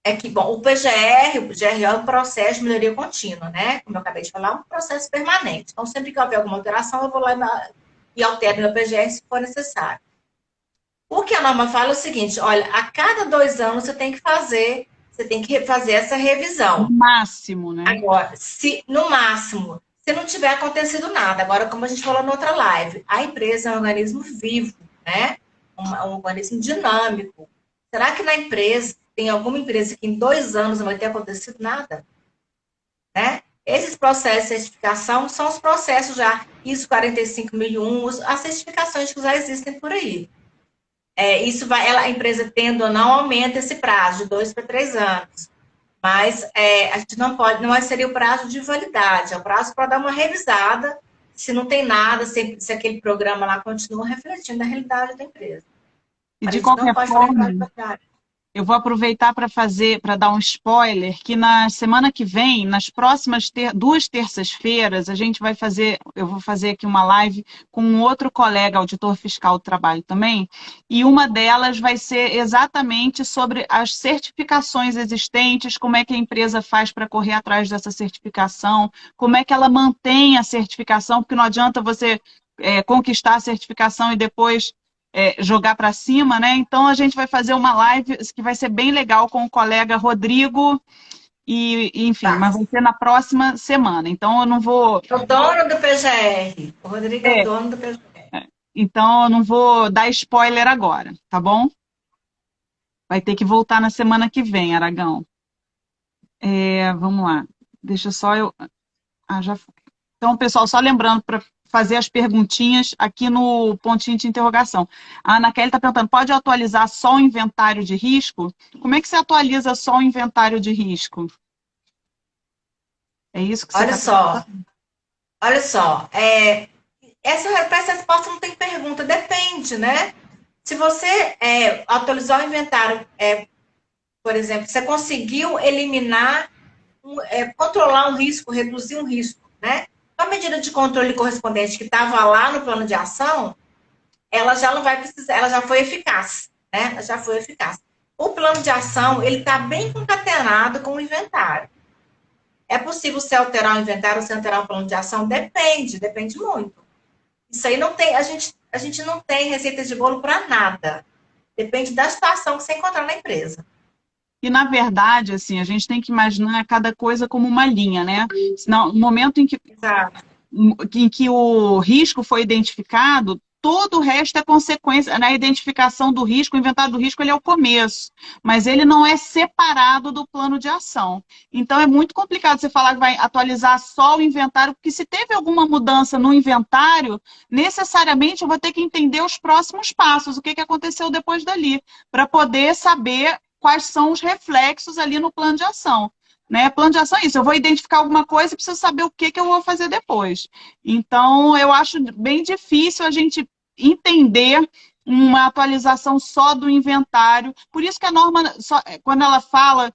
S2: é que, bom, o PGR é um processo de melhoria contínua, né? Como eu acabei de falar, é um processo permanente. Então, sempre que houver alguma alteração, eu vou lá e altero meu PGR se for necessário. O que a norma fala é o seguinte: olha, a cada 2 anos você tem que fazer essa revisão.
S1: No máximo, né?
S2: Agora, no máximo, se não tiver acontecido nada, agora, como a gente falou na outra live, a empresa é um organismo vivo, né? Um organismo dinâmico. Será que na empresa, tem alguma empresa que em 2 anos não vai ter acontecido nada? Né? Esses processos de certificação são os processos já ISO 45001, as certificações que já existem por aí. Isso vai, a empresa tendo ou não aumenta esse prazo de 2 para 3 anos. Mas a gente não pode, não seria o prazo de validade, é o prazo para dar uma revisada, se não tem nada, se aquele programa lá continua refletindo a realidade da empresa.
S1: E de qualquer forma, eu vou aproveitar para dar um spoiler, que na semana que vem, nas próximas 2 terças-feiras, eu vou fazer aqui uma live com um outro colega, auditor fiscal do trabalho também, e uma delas vai ser exatamente sobre as certificações existentes, como é que a empresa faz para correr atrás dessa certificação, como é que ela mantém a certificação, porque não adianta você conquistar a certificação e depois jogar para cima, né? Então a gente vai fazer uma live que vai ser bem legal com o colega Rodrigo enfim, mas vai ser na próxima semana. Então eu não vou...
S2: O dono do PGR. O Rodrigo é o dono do PGR.
S1: Então eu não vou dar spoiler agora, tá bom? Vai ter que voltar na semana que vem, Aragão. Vamos lá. Deixa só eu... já foi. Então, pessoal, só lembrando para fazer as perguntinhas aqui no pontinho de interrogação. A Ana Kelly está perguntando: pode atualizar só o inventário de risco? Como é que você atualiza só o inventário de risco? É isso que você
S2: Olha só. Essa resposta não tem pergunta, depende, né? Se você atualizar o inventário, por exemplo, você conseguiu eliminar, controlar um risco, reduzir um risco, né? A medida de controle correspondente que estava lá no plano de ação, ela já não vai precisar, ela já foi eficaz, né? Ela já foi eficaz. O plano de ação, ele está bem concatenado com o inventário. É possível você alterar o inventário, você alterar o plano de ação? Depende muito. Isso aí não tem, a gente não tem receita de bolo para nada. Depende da situação que você encontrar na empresa.
S1: E, na verdade, assim, a gente tem que imaginar cada coisa como uma linha, né? Senão, no momento em que o risco foi identificado, todo o resto é consequência. Na identificação do risco, o inventário do risco ele é o começo, mas ele não é separado do plano de ação. Então é muito complicado você falar que vai atualizar só o inventário, porque se teve alguma mudança no inventário, necessariamente eu vou ter que entender os próximos passos, o que aconteceu depois dali, para poder saber quais são os reflexos ali no plano de ação. Né? Plano de ação é isso, eu vou identificar alguma coisa e preciso saber o que eu vou fazer depois. Então, eu acho bem difícil a gente entender uma atualização só do inventário. Por isso que a norma, quando ela fala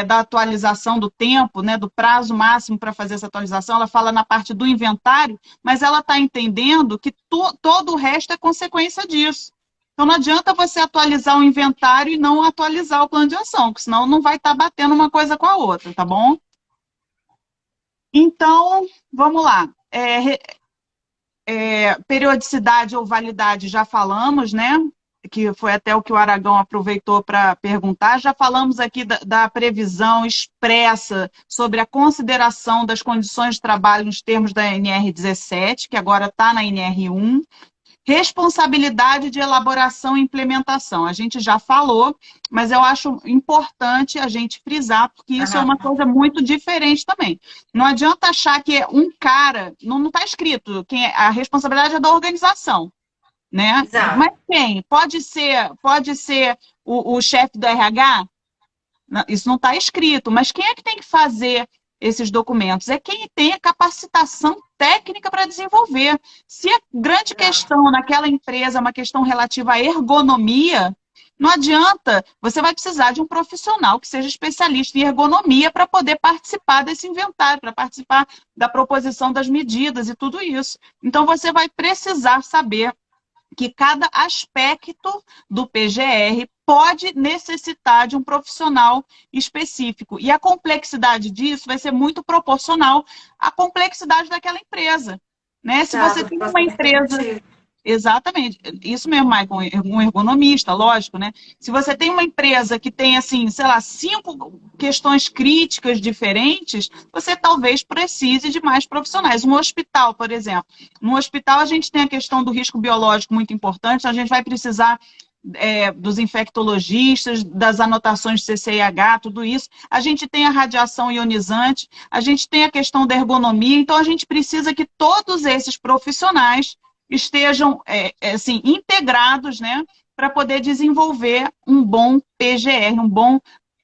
S1: da atualização do tempo, né, do prazo máximo para fazer essa atualização, ela fala na parte do inventário, mas ela está entendendo que todo o resto é consequência disso. Então, não adianta você atualizar o inventário e não atualizar o plano de ação, porque senão não vai estar batendo uma coisa com a outra, tá bom? Então, vamos lá. Periodicidade ou validade já falamos, né? Que foi até o que o Aragão aproveitou para perguntar. Já falamos aqui da previsão expressa sobre a consideração das condições de trabalho nos termos da NR17, que agora está na NR1. Responsabilidade de elaboração e implementação. A gente já falou, mas eu acho importante a gente frisar, porque isso é uma coisa muito diferente também. Não adianta achar que um cara, não está escrito, a responsabilidade é da organização, né?
S2: Exato.
S1: Mas quem? Pode ser o chefe do RH? Isso não está escrito, mas quem é que tem que fazer esses documentos? É quem tem a capacitação técnica para desenvolver. Se a grande questão naquela empresa é uma questão relativa à ergonomia, não adianta, você vai precisar de um profissional que seja especialista em ergonomia para poder participar desse inventário, para participar da proposição das medidas e tudo isso. Então, você vai precisar saber que cada aspecto do PGR pode necessitar de um profissional específico. E a complexidade disso vai ser muito proporcional à complexidade daquela empresa. Né? Se você tem uma empresa... Exatamente, isso mesmo, Maicon, um ergonomista, lógico, né? Se você tem uma empresa que tem, assim, sei lá, 5 questões críticas diferentes, você talvez precise de mais profissionais. Um hospital, por exemplo. No hospital, a gente tem a questão do risco biológico muito importante, a gente vai precisar dos infectologistas, das anotações de CCIH, tudo isso. A gente tem a radiação ionizante, a gente tem a questão da ergonomia, então a gente precisa que todos esses profissionais estejam assim, integrados, né, para poder desenvolver um bom PGR, um bom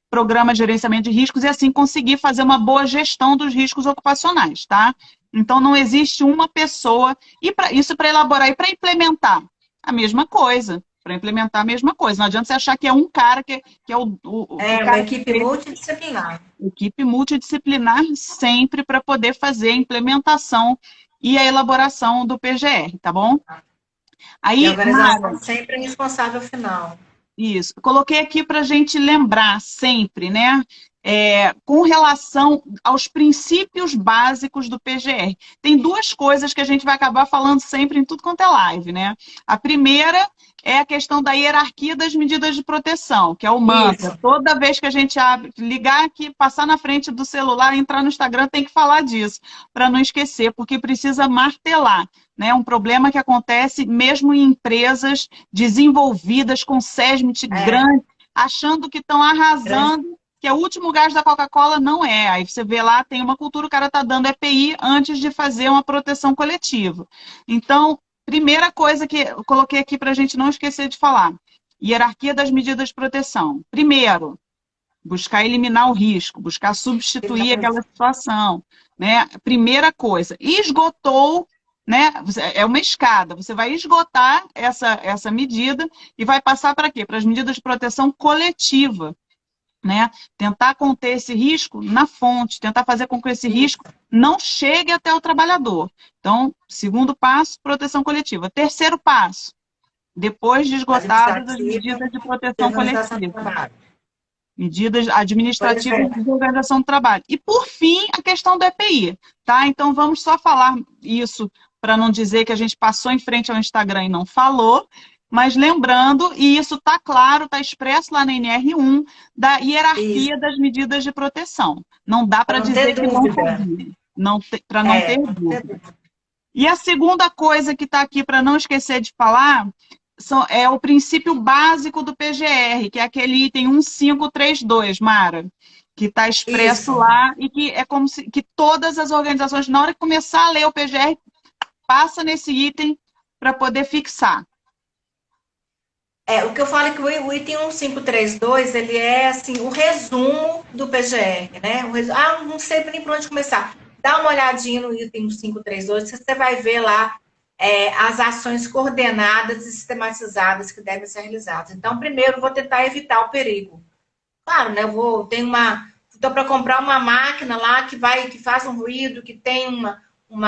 S1: programa de gerenciamento de riscos e assim conseguir fazer uma boa gestão dos riscos ocupacionais, tá? Então não existe uma pessoa, e isso para elaborar e para implementar a mesma coisa. Para implementar a mesma coisa. Não adianta você achar que é um cara que é
S2: uma equipe multidisciplinar.
S1: Equipe multidisciplinar sempre para poder fazer a implementação e a elaboração do PGR, tá bom? Aí,
S2: e a organização sempre é responsável final.
S1: Isso. Coloquei aqui para a gente lembrar sempre, né? Com relação aos princípios básicos do PGR. Tem 2 coisas que a gente vai acabar falando sempre em tudo quanto é live, né? A primeira é a questão da hierarquia das medidas de proteção, que é o mantra. Isso. Toda vez que a gente ligar aqui, passar na frente do celular, entrar no Instagram, tem que falar disso, para não esquecer, porque precisa martelar. Né, um problema que acontece mesmo em empresas desenvolvidas com SESMIT grande, achando que estão arrasando, que é o último gás da Coca-Cola, não é. Aí você vê lá, tem uma cultura, o cara está dando EPI antes de fazer uma proteção coletiva. Então, primeira coisa que eu coloquei aqui para a gente não esquecer de falar, hierarquia das medidas de proteção. Primeiro, buscar eliminar o risco, buscar substituir aquela situação. Né? Primeira coisa, esgotou, né? É uma escada, você vai esgotar essa medida e vai passar para quê? Para as medidas de proteção coletiva. Né? Tentar conter esse risco na fonte, tentar fazer com que esse risco não chegue até o trabalhador. Então, segundo passo, proteção coletiva. Terceiro passo, depois de esgotadas as medidas de proteção coletiva. Medidas administrativas de organização do trabalho. E, por fim, a questão do EPI. Tá? Então, vamos só falar isso para não dizer que a gente passou em frente ao Instagram e não falou, mas lembrando, e isso está claro, está expresso lá na NR1, da hierarquia das medidas de proteção. Não dá para dizer que não servia. Para não ter dúvida. E a segunda coisa que está aqui para não esquecer de falar é o princípio básico do PGR, que é aquele item 1532, Mara, que está expresso
S2: Isso.
S1: lá e que é como se que todas as organizações, na hora que começar a ler o PGR, passa nesse item para poder fixar.
S2: O que eu falo é que o item 1532, ele é assim, o resumo do PGR, né? Não sei nem por onde começar. Dá uma olhadinha no item 1532, você vai ver lá as ações coordenadas e sistematizadas que devem ser realizadas. Então, primeiro, vou tentar evitar o perigo. Claro, né? Estou para comprar uma máquina lá que faz um ruído, que tem um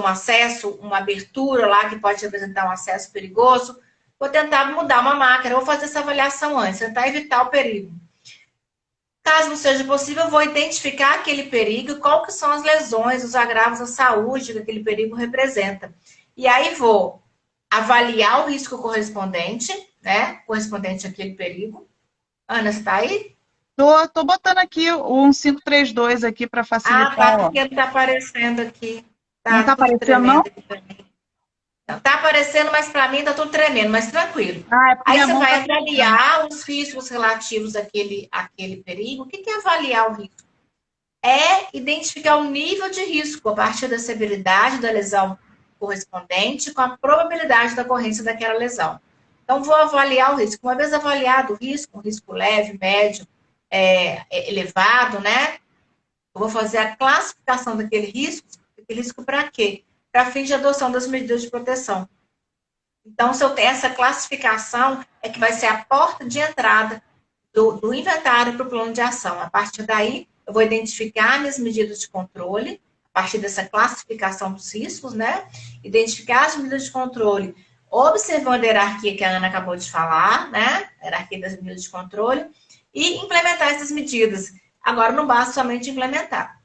S2: acesso, uma abertura lá que pode representar um acesso perigoso. Vou tentar mudar uma máquina, vou fazer essa avaliação antes, tentar evitar o perigo. Caso não seja possível, eu vou identificar aquele perigo e qual que são as lesões, os agravos à saúde que aquele perigo representa. E aí vou avaliar o risco correspondente, né? Correspondente àquele perigo. Ana, você está aí?
S1: Tô botando aqui o 1532 aqui para
S2: Ah, tá,
S1: facilitar, ó.
S2: porque não está aparecendo aqui.
S1: Não
S2: Tá
S1: está
S2: tudo
S1: aparecendo, não?
S2: tremendo aqui para mim. Não, tá aparecendo, mas para mim tá tudo tremendo, mas tranquilo.
S1: Ah, é porque
S2: Aí
S1: minha
S2: você
S1: mão
S2: vai
S1: está fechando.
S2: avaliar os riscos relativos àquele perigo. O que é avaliar o risco? É identificar o nível de risco a partir da severidade da lesão correspondente com a probabilidade da ocorrência daquela lesão. Então, vou avaliar o risco. Uma vez avaliado o risco, um risco leve, médio, elevado, né? Eu vou fazer a classificação daquele risco para quê? Para fins de adoção das medidas de proteção. Então, se eu tenho essa classificação, é que vai ser a porta de entrada do inventário para o plano de ação. A partir daí, eu vou identificar minhas medidas de controle, a partir dessa classificação dos riscos, né? Identificar as medidas de controle, observando a hierarquia que a Ana acabou de falar, né? A hierarquia das medidas de controle, e implementar essas medidas. Agora, não basta somente implementar.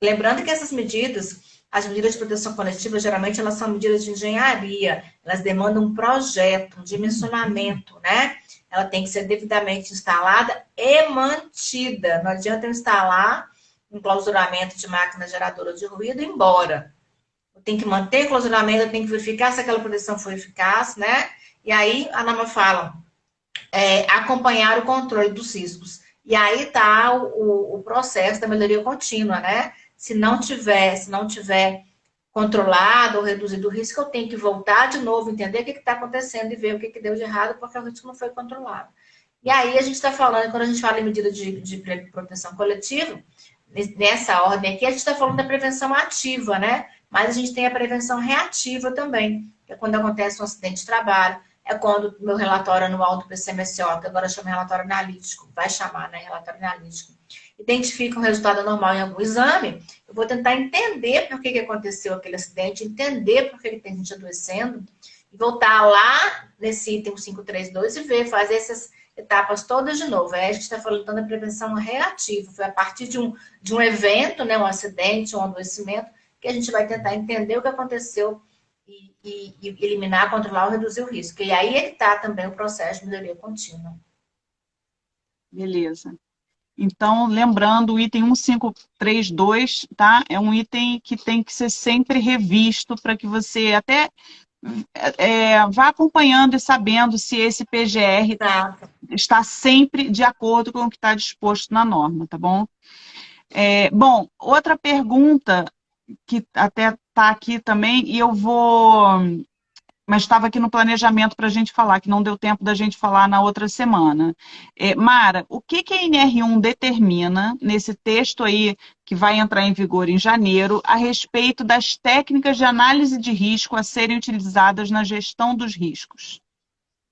S2: Lembrando que essas medidas, as medidas de proteção coletiva, geralmente elas são medidas de engenharia, elas demandam um projeto, um dimensionamento, né? Ela tem que ser devidamente instalada e mantida. Não adianta eu instalar um clausuramento de máquina geradora de ruído e ir embora. Eu tenho que manter o clausuramento, eu tenho que verificar se aquela proteção foi eficaz, né? E aí a norma fala, acompanhar o controle dos riscos. E aí está o processo da melhoria contínua, né? Se não tiver controlado ou reduzido o risco, eu tenho que voltar de novo, entender o que está acontecendo e ver o que deu de errado, porque o risco não foi controlado. E aí a gente está falando, quando a gente fala em medida de proteção coletiva, nessa ordem aqui, a gente está falando da prevenção ativa, né? Mas a gente tem a prevenção reativa também, que é quando acontece um acidente de trabalho, é quando o meu relatório anual do PCMSO, que agora chama relatório analítico, vai chamar, né, relatório analítico, identifica um resultado anormal em algum exame, eu vou tentar entender por que aconteceu aquele acidente, entender por que tem gente adoecendo, e voltar lá nesse item 532 e ver, fazer essas etapas todas de novo. Aí a gente está falando então da prevenção reativa, foi a partir de um evento, né, um acidente, um adoecimento, que a gente vai tentar entender o que aconteceu e eliminar, controlar ou reduzir o risco. E aí é que está também o processo de melhoria contínua.
S1: Beleza. Então, lembrando, o item 1532, tá? É um item que tem que ser sempre revisto para que você até vá acompanhando e sabendo se esse PGR
S2: Tá.
S1: está sempre de acordo com o que está disposto na norma, tá bom? Bom, outra pergunta que até está aqui também, e eu vou. Mas estava aqui no planejamento para a gente falar, que não deu tempo da gente falar na outra semana. Mara, o que a NR1 determina nesse texto aí que vai entrar em vigor em janeiro a respeito das técnicas de análise de risco a serem utilizadas na gestão dos riscos?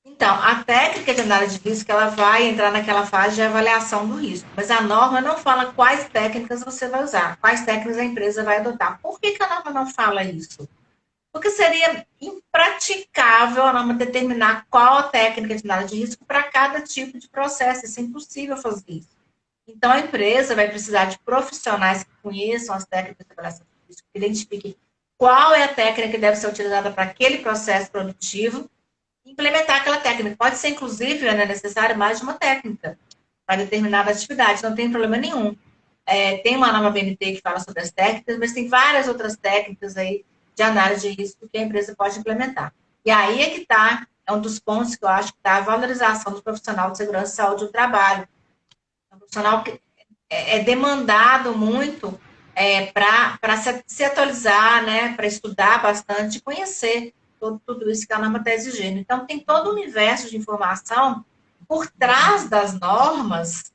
S2: Então, a técnica de análise de risco, ela vai entrar naquela fase de avaliação do risco, mas a norma não fala quais técnicas você vai usar, quais técnicas a empresa vai adotar. Por que a norma não fala isso? Porque seria impraticável a norma determinar qual a técnica de análise de risco para cada tipo de processo. Isso é impossível fazer isso. Então, a empresa vai precisar de profissionais que conheçam as técnicas de avaliação de risco, que identifiquem qual é a técnica que deve ser utilizada para aquele processo produtivo e implementar aquela técnica. Pode ser, inclusive, necessário mais de uma técnica para determinada atividade, não tem problema nenhum. Tem uma nova BNT que fala sobre as técnicas, mas tem várias outras técnicas aí de análise de risco que a empresa pode implementar. E aí é que está, é um dos pontos que eu acho que está a valorização do profissional de segurança e saúde do trabalho. É um profissional que é demandado muito para se atualizar, né, para estudar bastante, conhecer tudo isso que a norma está exigindo. Então, tem todo o universo de informação por trás das normas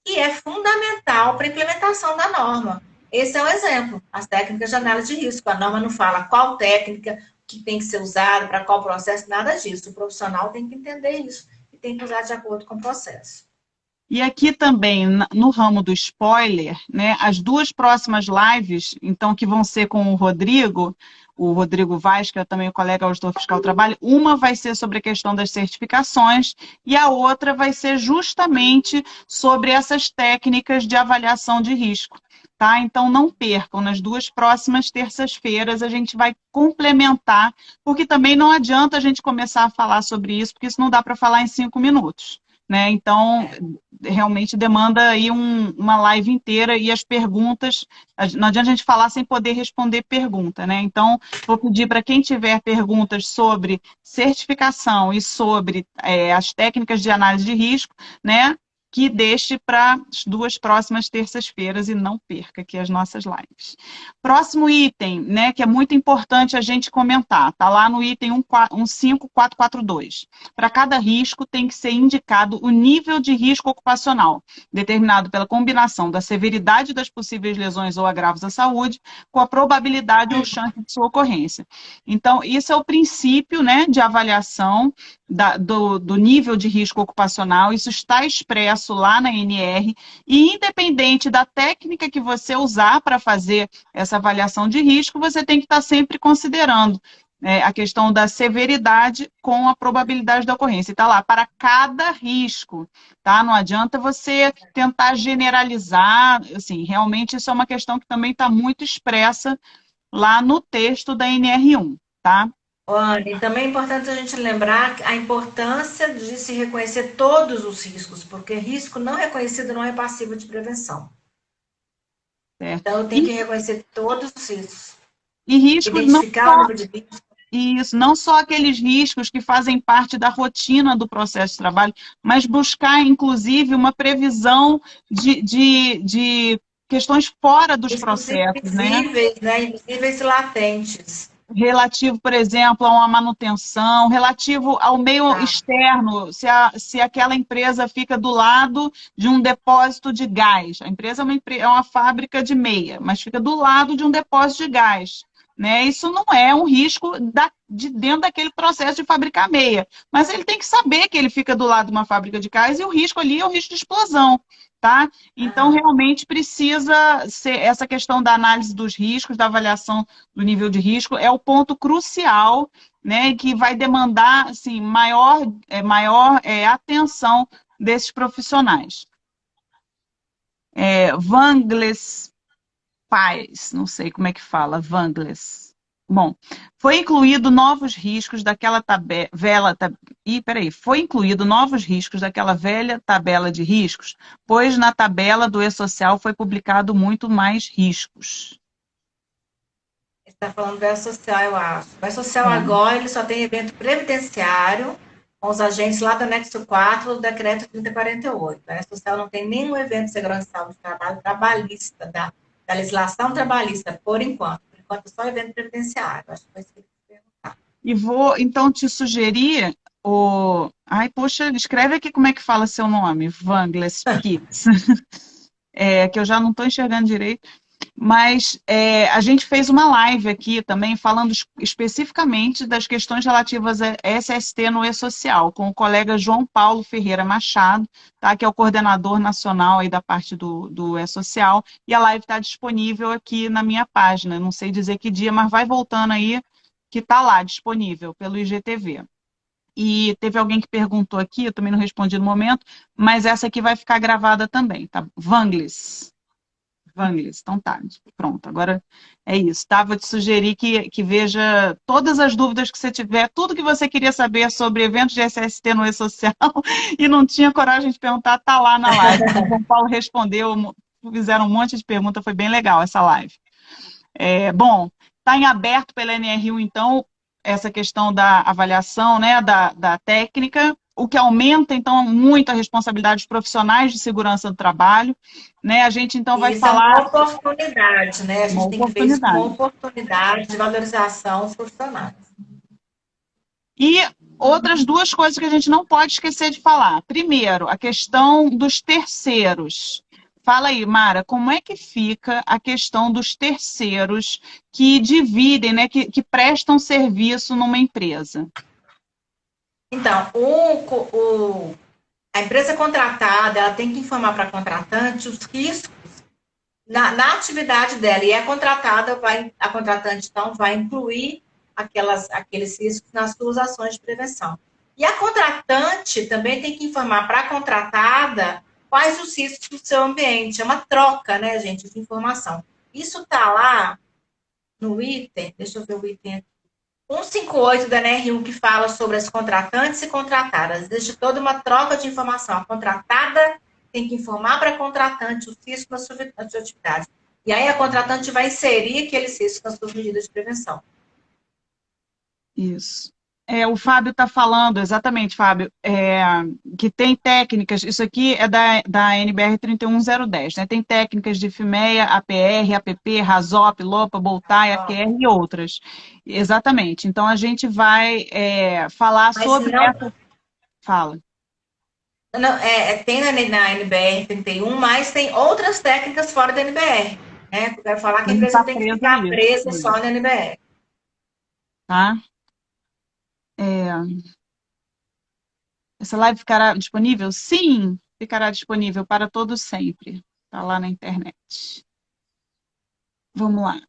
S2: que é fundamental para a implementação da norma. Esse é um exemplo, as técnicas de análise de risco. A norma não fala qual técnica que tem que ser usada, para qual processo, nada disso. O profissional tem que entender isso e tem que usar de acordo com o processo.
S1: E aqui também, no ramo do spoiler, né, as duas próximas lives, então, que vão ser com o Rodrigo Vaz, que é também o colega auditor fiscal do trabalho, uma vai ser sobre a questão das certificações e a outra vai ser justamente sobre essas técnicas de avaliação de risco. Tá? Então, não percam, nas duas próximas terças-feiras a gente vai complementar, porque também não adianta a gente começar a falar sobre isso, porque isso não dá para falar em 5 minutos. Né? Então, realmente demanda aí uma live inteira e as perguntas, não adianta a gente falar sem poder responder pergunta, né? Então, vou pedir para quem tiver perguntas sobre certificação e sobre as técnicas de análise de risco, né? Que deixe para as duas próximas terças-feiras e não perca aqui as nossas lives. Próximo item, né, que é muito importante a gente comentar, está lá no item 15442. Para cada risco tem que ser indicado o nível de risco ocupacional, determinado pela combinação da severidade das possíveis lesões ou agravos à saúde, com a probabilidade ou chance de sua ocorrência. Então, isso é o princípio, né, de avaliação do nível de risco ocupacional, isso está expresso lá na NR, e independente da técnica que você usar para fazer essa avaliação de risco, você tem que estar sempre considerando a questão da severidade com a probabilidade da ocorrência. Está lá, para cada risco, tá? Não adianta você tentar generalizar, assim, realmente isso é uma questão que também está muito expressa lá no texto da NR1, tá?
S2: Olha, e também é importante a gente lembrar a importância de se reconhecer todos os riscos, porque risco não reconhecido não é passível de prevenção.
S1: Certo.
S2: Então, eu tenho que reconhecer todos os riscos.
S1: E riscos
S2: identificar o nível de risco.
S1: Isso, não só aqueles riscos que fazem parte da rotina do processo de trabalho, mas buscar, inclusive, uma previsão de questões fora dos processos,
S2: invisíveis, né? Invisíveis e latentes.
S1: Relativo, por exemplo, a uma manutenção, relativo ao meio externo, se aquela empresa fica do lado de um depósito de gás. A empresa é uma fábrica de meia, mas fica do lado de um depósito de gás. Né? Isso não é um risco de dentro daquele processo de fabricar meia. Mas ele tem que saber que ele fica do lado de uma fábrica de gás e o risco ali é o risco de explosão. Tá? Então, realmente precisa ser essa questão da análise dos riscos, da avaliação do nível de risco, é o ponto crucial, né, que vai demandar assim, maior atenção desses profissionais. Vangles Paz, não sei como é que fala, Vangles. Bom, foi incluído novos riscos daquela foi incluído novos riscos daquela velha tabela de riscos, pois na tabela do E-Social foi publicado muito mais riscos.
S2: Você está falando do E-Social, eu acho. O E-Social agora ele só tem evento previdenciário com os agentes lá do anexo 4 do decreto 3048. O E-Social não tem nenhum evento de segurança e saúde de trabalho trabalhista, da legislação trabalhista, por enquanto. Por enquanto, só evento previdenciário. Acho que foi isso que ele perguntar.
S1: E vou, então, te sugerir Ai, poxa, escreve aqui como é que fala seu nome, Vangles Pitts. Que eu já não estou enxergando direito. Mas a gente fez uma live aqui também falando especificamente das questões relativas a SST no E-Social, com o colega João Paulo Ferreira Machado, tá, que é o coordenador nacional aí da parte do E-Social, e a live está disponível aqui na minha página, não sei dizer que dia, mas vai voltando aí, que está lá disponível pelo IGTV. E teve alguém que perguntou aqui, eu também não respondi no momento, mas essa aqui vai ficar gravada também, tá? Vangles, então tá, pronto, agora é isso, tá? Vou te sugerir que veja todas as dúvidas que você tiver, tudo que você queria saber sobre eventos de SST no E-Social e não tinha coragem de perguntar, tá lá na live. O João Paulo respondeu fizeram um monte de perguntas, foi bem legal essa live. Bom, está em aberto pela NR1, então, essa questão da avaliação, né, da técnica, o que aumenta, então, muito a responsabilidade dos profissionais de segurança do trabalho, né? A gente, então, vai
S2: Isso é
S1: falar...
S2: uma oportunidade, né? A
S1: Uma
S2: gente tem que ver isso como uma
S1: oportunidade.
S2: oportunidade de valorização aos profissionais.
S1: E outras duas coisas que a gente não pode esquecer de falar. Primeiro, a questão dos terceiros. Fala aí, Mara, como é que fica a questão dos terceiros que dividem, né, que prestam serviço numa empresa?
S2: Então, a empresa contratada, ela tem que informar para a contratante os riscos na atividade dela. E a contratante, então, vai incluir aqueles riscos nas suas ações de prevenção. E a contratante também tem que informar para a contratada quais os riscos do seu ambiente. É uma troca, né, gente, de informação. Isso está lá no item, deixa eu ver o item aqui. 158 da NR1, que fala sobre as contratantes e contratadas. Existe toda uma troca de informação. A contratada tem que informar para a contratante os riscos na sua atividade. E aí a contratante vai inserir aqueles riscos nas suas medidas de prevenção.
S1: Isso. O Fábio está falando, exatamente, Fábio, que tem técnicas, isso aqui é da NBR 31010, né? Tem técnicas de FIMEA, APR, APP, RASOP, LOPA, BOLTAI, AQR e outras. Exatamente. Então, a gente vai falar sobre essa... Fala.
S2: Não, tem na NBR 31, mas tem outras técnicas fora da NBR. Né? Eu quero falar que a empresa tem que ficar presa só na NBR.
S1: Tá? Essa live ficará disponível? Sim, ficará disponível para todos sempre. Está lá na internet. Vamos lá.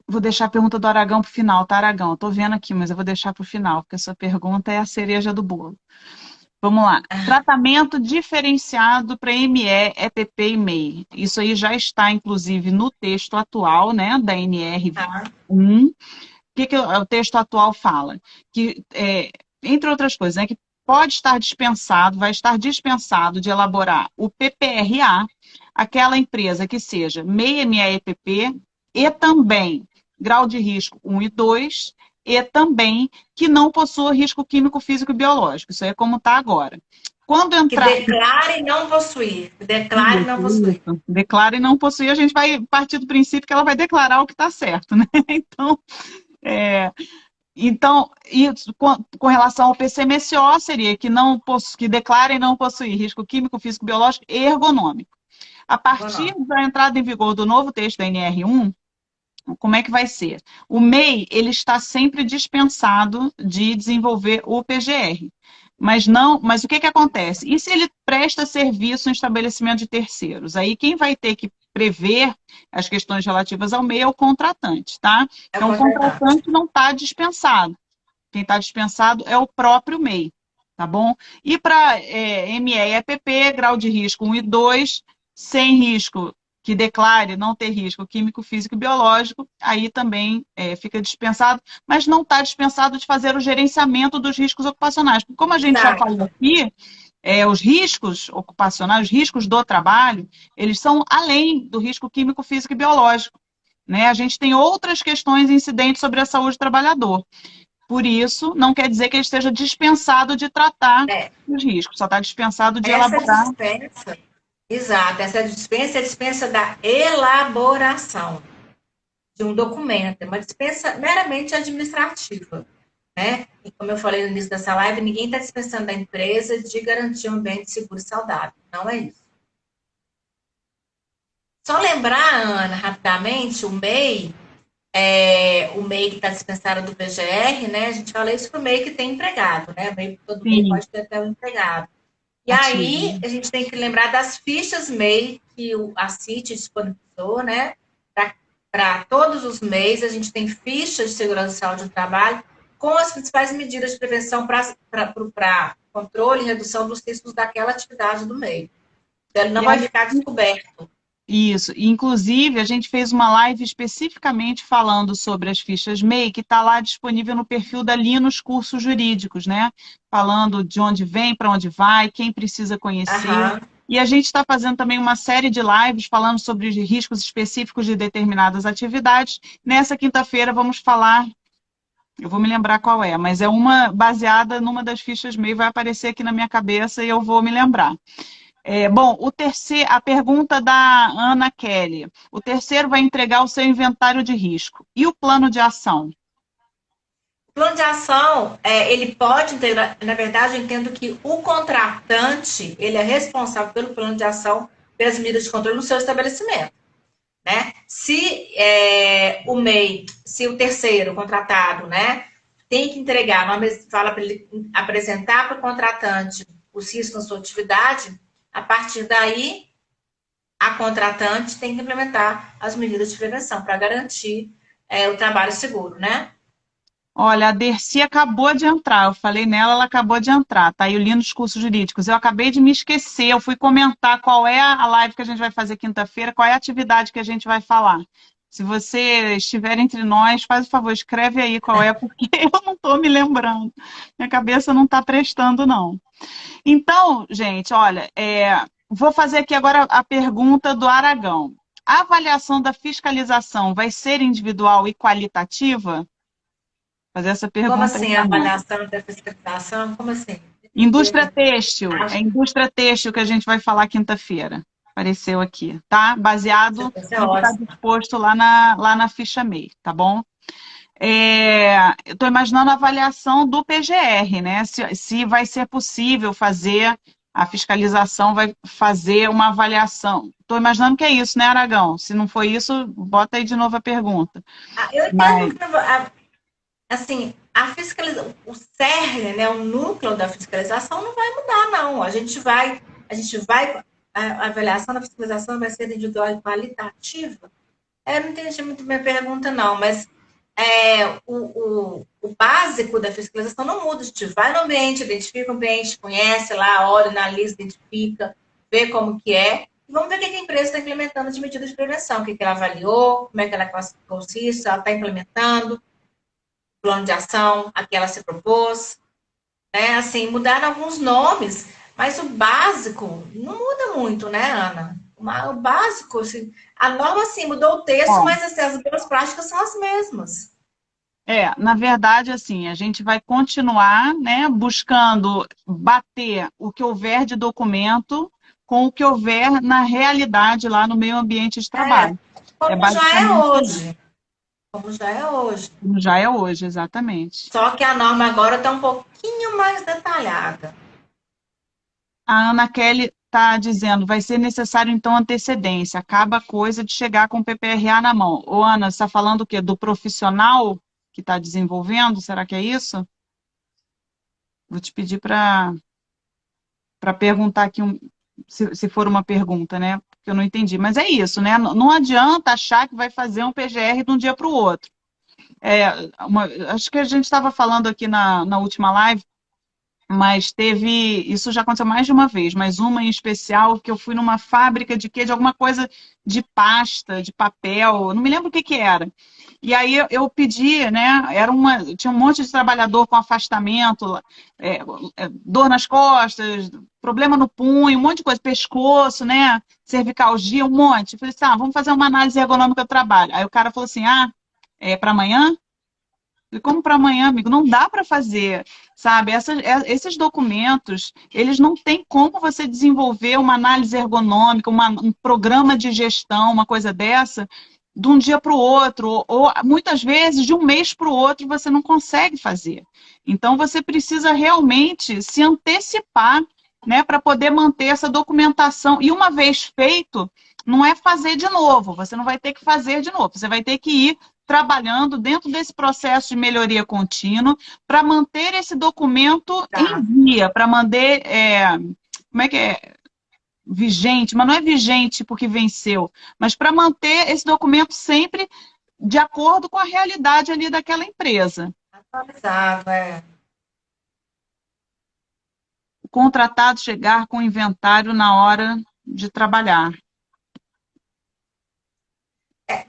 S1: Vou deixar a pergunta do Aragão para o final, tá, Aragão? Estou vendo aqui, mas eu vou deixar para o final, porque a sua pergunta é a cereja do bolo. Vamos lá. Tratamento diferenciado para ME, EPP e MEI. Isso aí já está, inclusive, no texto atual, né, da NR1. O que o texto atual fala? Que, entre outras coisas, né, que pode estar dispensado, vai estar dispensado de elaborar o PPRA, aquela empresa que seja MEI, ME, EPP, e também grau de risco 1 e 2, e também que não possua risco químico, físico e biológico. Isso aí é como está agora. Quando entrar...
S2: Que declare não possuir. Declare não possuir.
S1: Declare não possuir, a gente vai partir do princípio que ela vai declarar o que está certo, né? Então, isso, com relação ao PCMSO, seria que declarem não possuir risco químico, físico, biológico e ergonômico. A partir da entrada em vigor do novo texto da NR1, como é que vai ser? O MEI, ele está sempre dispensado de desenvolver o PGR. Mas o que acontece? E se ele presta serviço em estabelecimento de terceiros? Aí quem vai ter que prever as questões relativas ao MEI é o contratante, tá? Então, o contratante não está dispensado. Quem está dispensado é o próprio MEI, tá bom? E para ME e EPP, grau de risco 1 e 2, sem risco, que declare não ter risco químico, físico e biológico, aí também fica dispensado, mas não está dispensado de fazer o gerenciamento dos riscos ocupacionais. Porque como a gente já falou aqui, os riscos ocupacionais, os riscos do trabalho, eles são além do risco químico, físico e biológico. Né? A gente tem outras questões incidentes sobre a saúde do trabalhador. Por isso, não quer dizer que ele esteja dispensado de tratar os riscos, só está dispensado de elaborar.
S2: Exato, essa dispensa é a dispensa da elaboração de um documento, é uma dispensa meramente administrativa, né? E como eu falei no início dessa live, ninguém está dispensando da empresa de garantir um ambiente seguro e saudável, não é isso. Só lembrar, Ana, rapidamente, o MEI que está dispensado do PGR, né? A gente fala isso para o MEI que tem empregado, né? Todo MEI pode ter até um empregado. E aí, a gente tem que lembrar das fichas MEI que a CIT disponibilizou, né? Para todos os MEIs, a gente tem fichas de segurança e saúde do trabalho com as principais medidas de prevenção para controle e redução dos riscos daquela atividade do MEI. Então, ele não vai ficar descoberto.
S1: Isso, inclusive a gente fez uma live especificamente falando sobre as fichas MEI, que está lá disponível no perfil da Linus Cursos Jurídicos, né? Falando de onde vem, para onde vai, quem precisa conhecer. E a gente está fazendo também uma série de lives falando sobre os riscos específicos de determinadas atividades. Nessa quinta-feira vamos falar, eu vou me lembrar qual é, mas é uma baseada numa das fichas MEI, vai aparecer aqui na minha cabeça e eu vou me lembrar. Bom, a pergunta da Ana Kelly. O terceiro vai entregar o seu inventário de risco. E o plano de ação?
S2: O plano de ação, ele pode integrar, na verdade, eu entendo que o contratante, ele é responsável pelo plano de ação, pelas medidas de controle no seu estabelecimento. Né? Se o MEI, se o terceiro contratado, né, tem que entregar, fala para ele apresentar para o contratante os riscos na sua atividade, a partir daí, a contratante tem que implementar as medidas de prevenção para garantir o trabalho seguro, né?
S1: Olha, a Dercy acabou de entrar, eu falei nela, ela acabou de entrar, tá? E o Lindos Cursos Jurídicos. Eu acabei de me esquecer, eu fui comentar qual é a live que a gente vai fazer quinta-feira, qual é a atividade que a gente vai falar. Se você estiver entre nós, faz o favor, escreve aí qual é, porque eu não estou me lembrando. Minha cabeça não está prestando, não. Então, gente, olha, vou fazer aqui agora a pergunta do Aragão. A avaliação da fiscalização vai ser individual e qualitativa? Fazer essa pergunta.
S2: Como assim, a avaliação da fiscalização? Como assim?
S1: Indústria têxtil. É indústria têxtil que a gente vai falar quinta-feira. Apareceu aqui, tá? Baseado no que está disposto lá na ficha MEI, tá bom? Eu estou imaginando a avaliação do PGR, né? Se vai ser possível fazer, a fiscalização vai fazer uma avaliação. Estou imaginando que é isso, né, Aragão? Se não foi isso, bota aí de novo a pergunta.
S2: Eu entendo que assim, a fiscalização, o cerne, né, o núcleo da fiscalização não vai mudar, não. A avaliação da fiscalização vai ser individual e qualitativa. Eu não entendi muito bem a pergunta, não, mas o básico da fiscalização não muda. A gente vai no ambiente, identifica o ambiente, conhece lá, olha, analisa, identifica, vê como que é. E vamos ver o que a empresa está implementando de medidas de prevenção, o que ela avaliou, como é que ela classificou isso, ela está implementando plano de ação a que ela se propôs, né? Assim, mudaram alguns nomes, mas o básico não muda muito, né, Ana? O básico, assim, a norma, sim, mudou o texto, mas assim, as boas práticas são as mesmas.
S1: Na verdade, assim, a gente vai continuar, né, buscando bater o que houver de documento com o que houver na realidade lá no meio ambiente de trabalho.
S2: Como já é hoje. Como já é hoje.
S1: Como já é hoje, exatamente.
S2: Só que a norma agora está um pouquinho mais detalhada.
S1: A Ana Kelly está dizendo, vai ser necessário, então, antecedência. Acaba a coisa de chegar com o PPRA na mão. Ô, Ana, você está falando o quê? Do profissional que está desenvolvendo? Será que é isso? Vou te pedir para perguntar aqui, se for uma pergunta, né? Porque eu não entendi. Mas é isso, né? Não adianta achar que vai fazer um PGR de um dia para o outro. Acho que a gente estava falando aqui na última live, mas isso já aconteceu mais de uma vez, mas uma em especial, que eu fui numa fábrica de quê? De alguma coisa de pasta, de papel, não me lembro o que era. E aí eu pedi, né? Tinha um monte de trabalhador com afastamento, dor nas costas, problema no punho, um monte de coisa, pescoço, né? Cervicalgia, um monte. Eu falei assim, vamos fazer uma análise ergonômica do trabalho. Aí o cara falou assim, é para amanhã? E como para amanhã, amigo? Não dá para fazer, sabe? Esses documentos, eles não têm como você desenvolver uma análise ergonômica, um programa de gestão, uma coisa dessa, de um dia para o outro, ou muitas vezes de um mês para o outro você não consegue fazer. Então você precisa realmente se antecipar, né, para poder manter essa documentação. E uma vez feito, não é fazer de novo, você não vai ter que fazer de novo, você vai ter que ir trabalhando dentro desse processo de melhoria contínua para manter esse documento em dia, para manter, como é que é? Vigente, mas não é vigente porque venceu, mas para manter esse documento sempre de acordo com a realidade ali daquela empresa.
S2: Atualizado,
S1: O contratado chegar com o inventário na hora de trabalhar.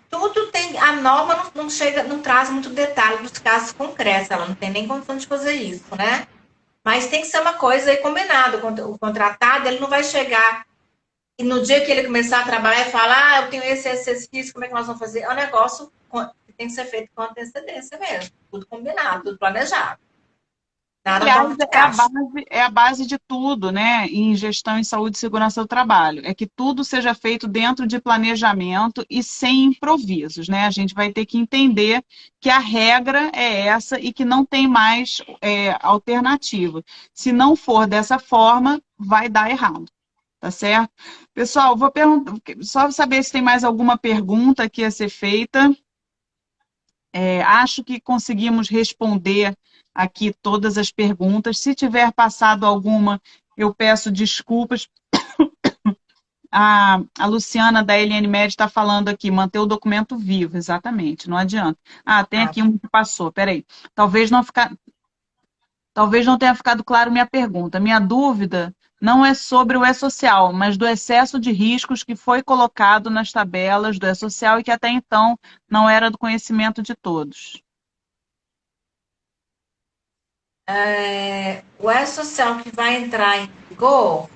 S2: Tudo tem, a norma não chega, não traz muito detalhe dos casos concretos, ela não tem nem condição de fazer isso, né? Mas tem que ser uma coisa aí combinada. O contratado, ele não vai chegar E no dia que ele começar a trabalhar e falar, eu tenho esse risco, como é que nós vamos fazer? É um negócio que tem que ser feito com antecedência mesmo. Tudo combinado, tudo planejado. Nada
S1: Aliás,
S2: toque de caixa.
S1: é a base de tudo, né, em gestão em saúde e segurança do trabalho. É que tudo seja feito dentro de planejamento e sem improvisos, né? A gente vai ter que entender que a regra é essa e que não tem mais alternativa. Se não for dessa forma, vai dar errado, tá certo? Pessoal, vou perguntar, só saber se tem mais alguma pergunta que a ser feita. Acho que conseguimos responder aqui todas as perguntas. Se tiver passado alguma, eu peço desculpas. A Luciana da LN Med está falando aqui, manter o documento vivo, exatamente, não adianta. Ah, tem
S2: Ah,
S1: aqui um que passou, peraí. Talvez não tenha ficado claro minha pergunta. Minha dúvida não é sobre o E-Social, mas do excesso de riscos que foi colocado nas tabelas do E-Social e que até então não era do conhecimento de todos.
S2: o E-Social que vai entrar em vigor,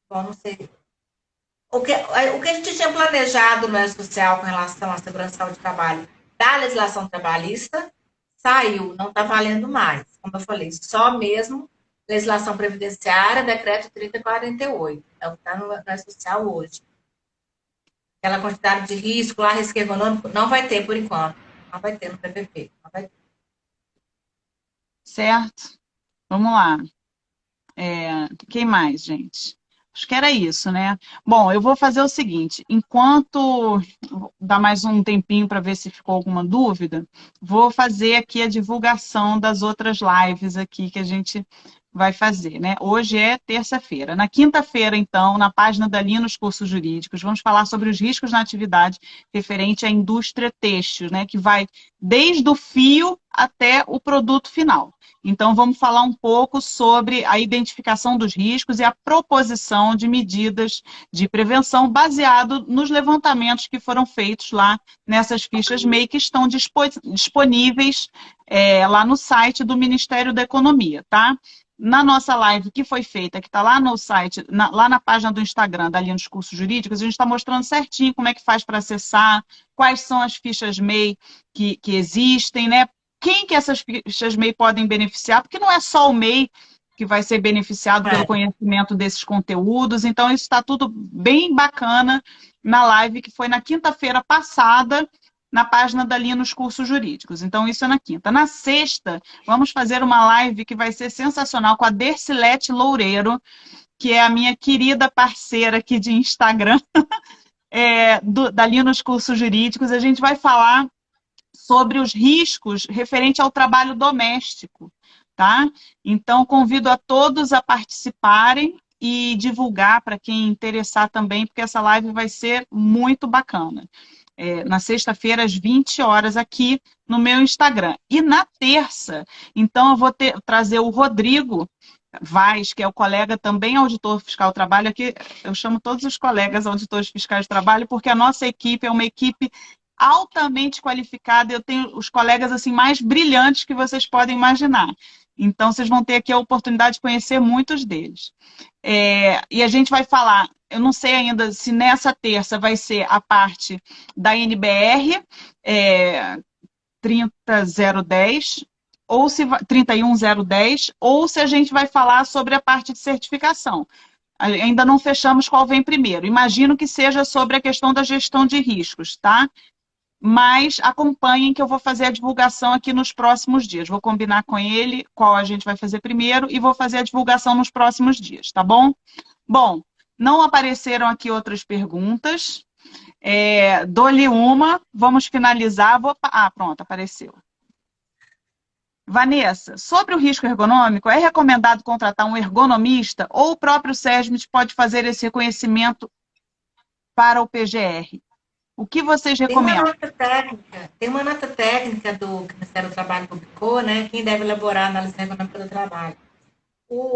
S2: bom, não sei. O que a gente tinha planejado no E-Social com relação à segurança do trabalho da legislação trabalhista saiu, não está valendo mais. Como eu falei, só mesmo legislação previdenciária, decreto 3048. É o que está no E-Social hoje. Aquela quantidade de risco lá, risco econômico, não vai ter por enquanto. Não vai ter no PPP. Não vai ter.
S1: Certo? Vamos lá. Quem mais, gente? Acho que era isso, né? Bom, eu vou fazer o seguinte: enquanto dá mais um tempinho para ver se ficou alguma dúvida, vou fazer aqui a divulgação das outras lives aqui que a gente vai fazer, né? Hoje é terça-feira. Na quinta-feira, então, na página da Linha nos Cursos Jurídicos, vamos falar sobre os riscos na atividade referente à indústria têxtil, né? Que vai desde o fio até o produto final. Então, vamos falar um pouco sobre a identificação dos riscos e a proposição de medidas de prevenção baseado nos levantamentos que foram feitos lá nessas fichas MEI que estão disponíveis lá no site do Ministério da Economia, tá? Na nossa live que foi feita, que está lá no site, lá na página do Instagram da Linha dos Cursos Jurídicos, a gente está mostrando certinho como é que faz para acessar, quais são as fichas MEI que existem, né? Quem que essas fichas MEI podem beneficiar, porque não é só o MEI que vai ser beneficiado pelo
S2: É.
S1: conhecimento desses conteúdos, então isso está tudo bem bacana na live que foi na quinta-feira passada, na página da Linha nos Cursos Jurídicos. Então, isso é na quinta. Na sexta, vamos fazer uma live que vai ser sensacional com a Dercilete Loureiro, que é a minha querida parceira aqui de Instagram, da Linha nos Cursos Jurídicos. A gente vai falar sobre os riscos referente ao trabalho doméstico, tá? Então, convido a todos a participarem e divulgar para quem interessar também, porque essa live vai ser muito bacana. Na sexta-feira, às 20 horas, aqui no meu Instagram. E na terça, então, eu vou trazer o Rodrigo Vaz, que é o colega também auditor fiscal do trabalho. Aqui eu chamo todos os colegas auditores fiscais de trabalho, porque a nossa equipe é uma equipe altamente qualificada. Eu tenho os colegas assim mais brilhantes que vocês podem imaginar. Então, vocês vão ter aqui a oportunidade de conhecer muitos deles. E a gente vai falar, eu não sei ainda se nessa terça vai ser a parte da NBR 30010, ou se 31010, ou se a gente vai falar sobre a parte de certificação. Ainda não fechamos qual vem primeiro. Imagino que seja sobre a questão da gestão de riscos, tá? Mas acompanhem que eu vou fazer a divulgação aqui nos próximos dias. Vou combinar com ele qual a gente vai fazer primeiro e vou fazer a divulgação nos próximos dias, tá bom? Bom, não apareceram aqui outras perguntas. Dou-lhe uma, vamos finalizar. Pronto, apareceu. Vanessa, sobre o risco ergonômico, é recomendado contratar um ergonomista ou o próprio SESMIT pode fazer esse reconhecimento para o PGR? O que vocês
S2: Tem uma
S1: recomendam?
S2: nota técnica do que o Ministério do Trabalho publicou, né? Quem deve elaborar a análise ergonômica do trabalho.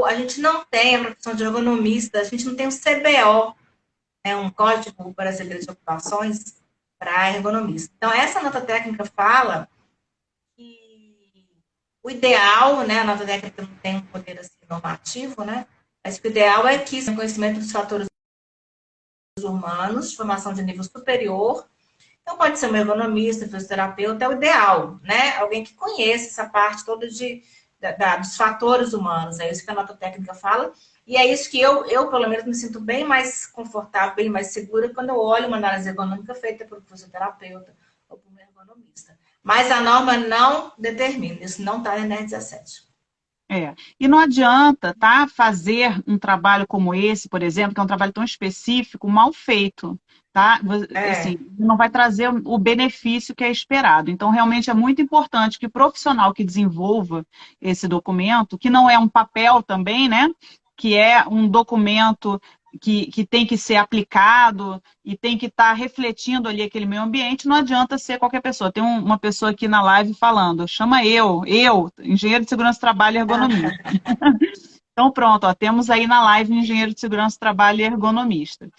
S2: A gente não tem a profissão de ergonomista, a gente não tem o CBO, né, um Código Brasileiro de Ocupações para ergonomista. Então, essa nota técnica fala que o ideal, né, a nota técnica não tem um poder assim, normativo, né, Mas o ideal é que o conhecimento dos fatores humanos, formação de nível superior. Então, pode ser um ergonomista, fisioterapeuta, é o ideal, né? Alguém que conheça essa parte toda dos fatores humanos. É isso que a nota técnica fala. E é isso que eu, pelo menos, me sinto bem mais confortável, bem mais segura quando eu olho uma análise ergonômica feita por um fisioterapeuta ou por um ergonomista. Mas a norma não determina, isso não está na NR 17.
S1: É. E não adianta, tá, fazer um trabalho como esse, por exemplo, que é um trabalho tão específico, mal feito, tá?
S2: É,
S1: Assim, não vai trazer o benefício que é esperado. Então, realmente é muito importante que o profissional que desenvolva esse documento, que não é um papel também, né? Que é um documento que tem que ser aplicado e tem que estar refletindo ali aquele meio ambiente, não adianta ser qualquer pessoa. Tem uma pessoa aqui na live falando, chama engenheiro de segurança, trabalho e ergonomia. Então, pronto, ó, temos aí na live um engenheiro de segurança, trabalho e ergonomista.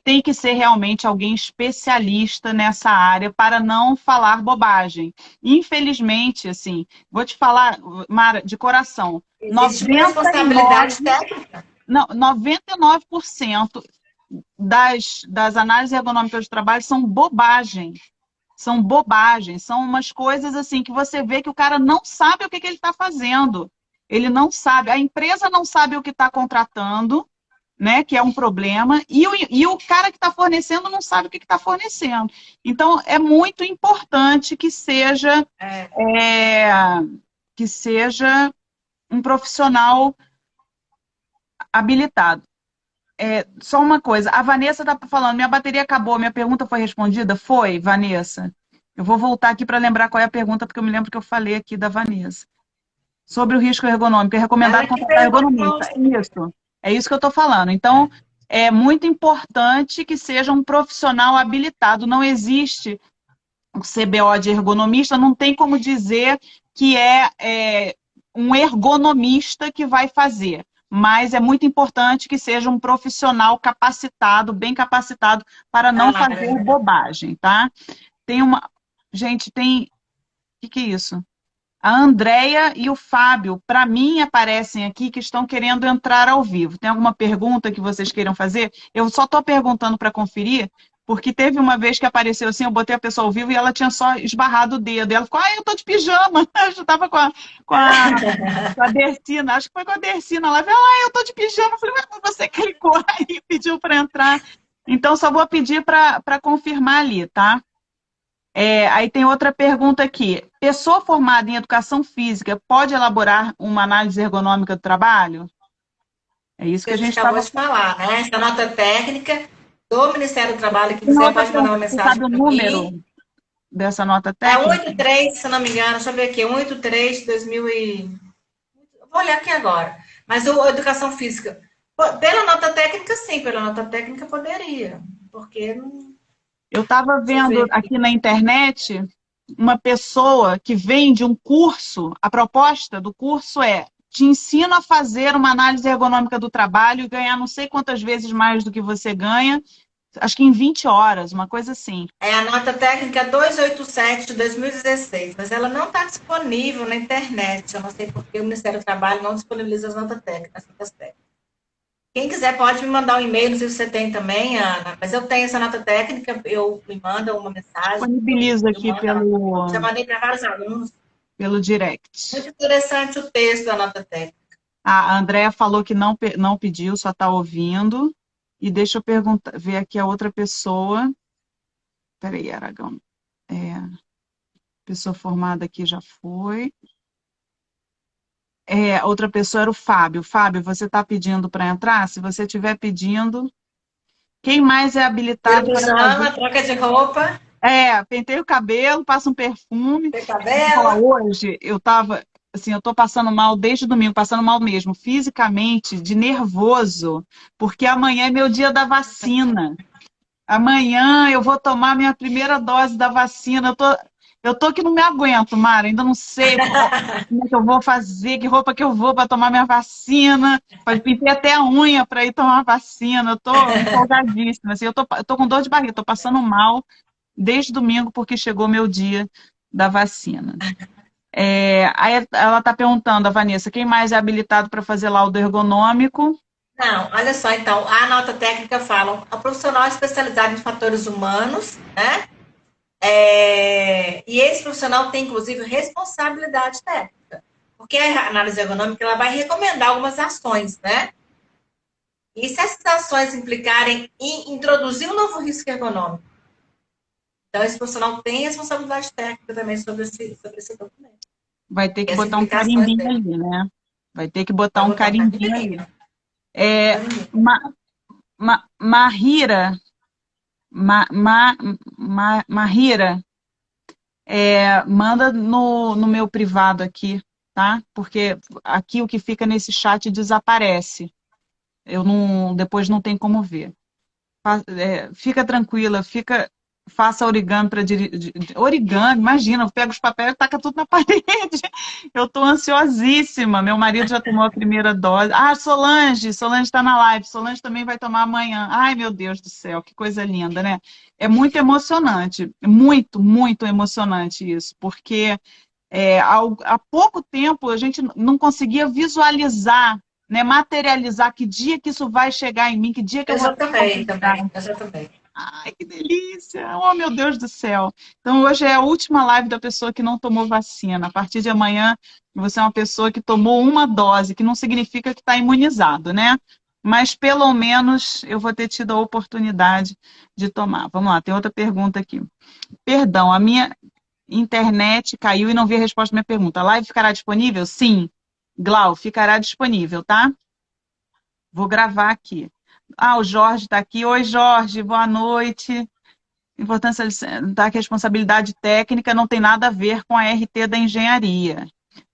S1: Tem que ser realmente alguém especialista nessa área para não falar bobagem. Infelizmente, assim, vou te falar, Mara, de coração,
S2: existe uma
S1: 99,
S2: responsabilidade técnica.
S1: não, 99% das análises ergonômicas de trabalho são bobagem. São bobagens, são umas coisas assim que você vê que o cara não sabe o que ele está fazendo. Ele não sabe, a empresa não sabe o que está contratando, né? Que é um problema, e o cara que está fornecendo não sabe o que está fornecendo. Então, é muito importante
S2: É,
S1: é, que seja um profissional habilitado. Só uma coisa, a Vanessa está falando, minha bateria acabou, minha pergunta foi respondida? Foi, Vanessa. Eu vou voltar aqui para lembrar qual é a pergunta, porque eu me lembro que eu falei aqui da Vanessa. Sobre o risco ergonômico, é
S2: ela
S1: recomendado
S2: que
S1: contratar
S2: perguntou.
S1: ergonomista. É isso que eu estou falando. Então, é muito importante que seja um profissional habilitado. Não existe o CBO de ergonomista, não tem como dizer que é um ergonomista que vai fazer. Mas é muito importante que seja um profissional capacitado, bem capacitado, para não fazer
S2: Cara,
S1: bobagem, tá? Tem uma. Gente, tem. O que é isso? A Andréia e o Fábio, para mim, aparecem aqui que estão querendo entrar ao vivo. Tem alguma pergunta que vocês queiram fazer? Eu só estou perguntando para conferir, porque teve uma vez que apareceu assim, eu botei a pessoa ao vivo e ela tinha só esbarrado o dedo. Ela ficou, eu tô de pijama. Eu já estava com a, com a Dercina, acho que foi com a Dercina. Ela falou, eu tô de pijama. Eu falei, mas você clicou aí e pediu para entrar. Então, só vou pedir para confirmar ali, tá? Aí tem outra pergunta aqui. Pessoa formada em educação física pode elaborar uma análise ergonômica do trabalho? É isso
S2: que
S1: que a
S2: a gente
S1: gente
S2: acabou
S1: estava.
S2: de falar, né? Essa nota técnica do Ministério do Trabalho, que
S1: Tem
S2: quiser
S1: outra
S2: pode mandar uma
S1: pergunta. Você
S2: mensagem
S1: sabe o
S2: para mim.
S1: número dessa nota
S2: É
S1: técnica?
S2: 183, se não me engano, deixa eu ver aqui, 183 de 2000 e... Vou olhar aqui agora. Mas o Educação Física, pela nota técnica, sim, pela nota técnica poderia, porque não...
S1: Eu estava
S2: Deixa eu ver
S1: vendo
S2: aqui.
S1: aqui na internet uma pessoa que vende um curso. A proposta do curso é: te ensino a fazer uma análise ergonômica do trabalho e ganhar não sei quantas vezes mais do que você ganha, acho que em 20 horas, uma coisa assim.
S2: É a nota técnica 287 de 2016, mas ela não está disponível na internet. Eu não sei porque o Ministério do Trabalho não disponibiliza as notas técnicas. Quem quiser pode me mandar um e-mail, não sei se você tem também, Ana, mas eu tenho essa nota técnica, eu me manda uma mensagem,
S1: Disponibiliza
S2: eu
S1: aqui
S2: mando a nota técnica. Já
S1: pelo,
S2: mandei para vários alunos.
S1: pelo direct.
S2: Muito interessante o texto da nota técnica.
S1: A Andrea falou que não pediu, só está ouvindo. E deixa eu perguntar, ver aqui a outra pessoa. Peraí, Aragão. Pessoa formada aqui já foi. Outra pessoa era o Fábio. Fábio, você está pedindo para entrar? Se você estiver pedindo, quem mais é
S2: Tira o
S1: habilitado para fazer?
S2: pijama, troca de roupa,
S1: Pentei o cabelo, passa um perfume.
S2: tem
S1: Vou falar,
S2: cabelo.
S1: hoje eu estava, assim, eu estou passando mal desde domingo, passando mal mesmo, fisicamente, de nervoso, porque amanhã é meu dia da vacina. Amanhã eu vou tomar minha primeira dose da vacina. Eu tô que não me aguento, Mara. Ainda não sei como é que eu vou fazer, que roupa que eu vou para tomar minha vacina. Pintei até a unha para ir tomar a vacina. Eu tô empolgadíssima. Assim, eu tô com dor de barriga, tô passando mal desde domingo porque chegou meu dia da vacina. Aí ela está perguntando, a Vanessa, quem mais é habilitado para fazer laudo ergonômico?
S2: Não, olha só, então, a nota técnica fala, a profissional especializado em fatores humanos, né? E esse profissional tem, inclusive, responsabilidade técnica. Porque a análise ergonômica ela vai recomendar algumas ações, né? E se essas ações implicarem em introduzir um novo risco ergonômico, então esse profissional tem responsabilidade técnica também sobre esse documento.
S1: Vai ter
S2: E
S1: que
S2: as
S1: botar um
S2: implicações
S1: carimbinho
S2: dele.
S1: ali, né? Vai ter que botar
S2: Vai
S1: um
S2: botar um
S1: carimbinho ali.
S2: carimbinho.
S1: É, Mahira, Mahira, manda no meu privado aqui, tá? Porque aqui o que fica nesse chat desaparece. Eu não, depois não tem como ver. Fica tranquila, faça origami para origami, imagina, eu pego os papéis e taca tudo na parede. Eu estou ansiosíssima. Meu marido já tomou a primeira dose. Ah, Solange está na live. Solange também vai tomar amanhã. Ai, meu Deus do céu, que coisa linda, né? É muito emocionante, muito, muito emocionante isso, porque há pouco tempo a gente não conseguia visualizar, né, materializar que dia que isso vai chegar em mim, que dia que eu
S2: Eu
S1: vou
S2: já
S1: ter
S2: também, também.
S1: oportunidade.
S2: Eu já também.
S1: Ai, que delícia! Oh, meu Deus do céu! Então, hoje é a última live da pessoa que não tomou vacina. A partir de amanhã, você é uma pessoa que tomou uma dose, que não significa que está imunizado, né? Mas, pelo menos, eu vou ter tido a oportunidade de tomar. Vamos lá, tem outra pergunta aqui. Perdão, a minha internet caiu e não vi a resposta à minha pergunta. A live ficará disponível? Sim. Glau, ficará disponível, tá? Vou gravar aqui. Ah, o Jorge está aqui. Oi, Jorge, boa noite. Importância da responsabilidade técnica não tem nada a ver com a RT da engenharia.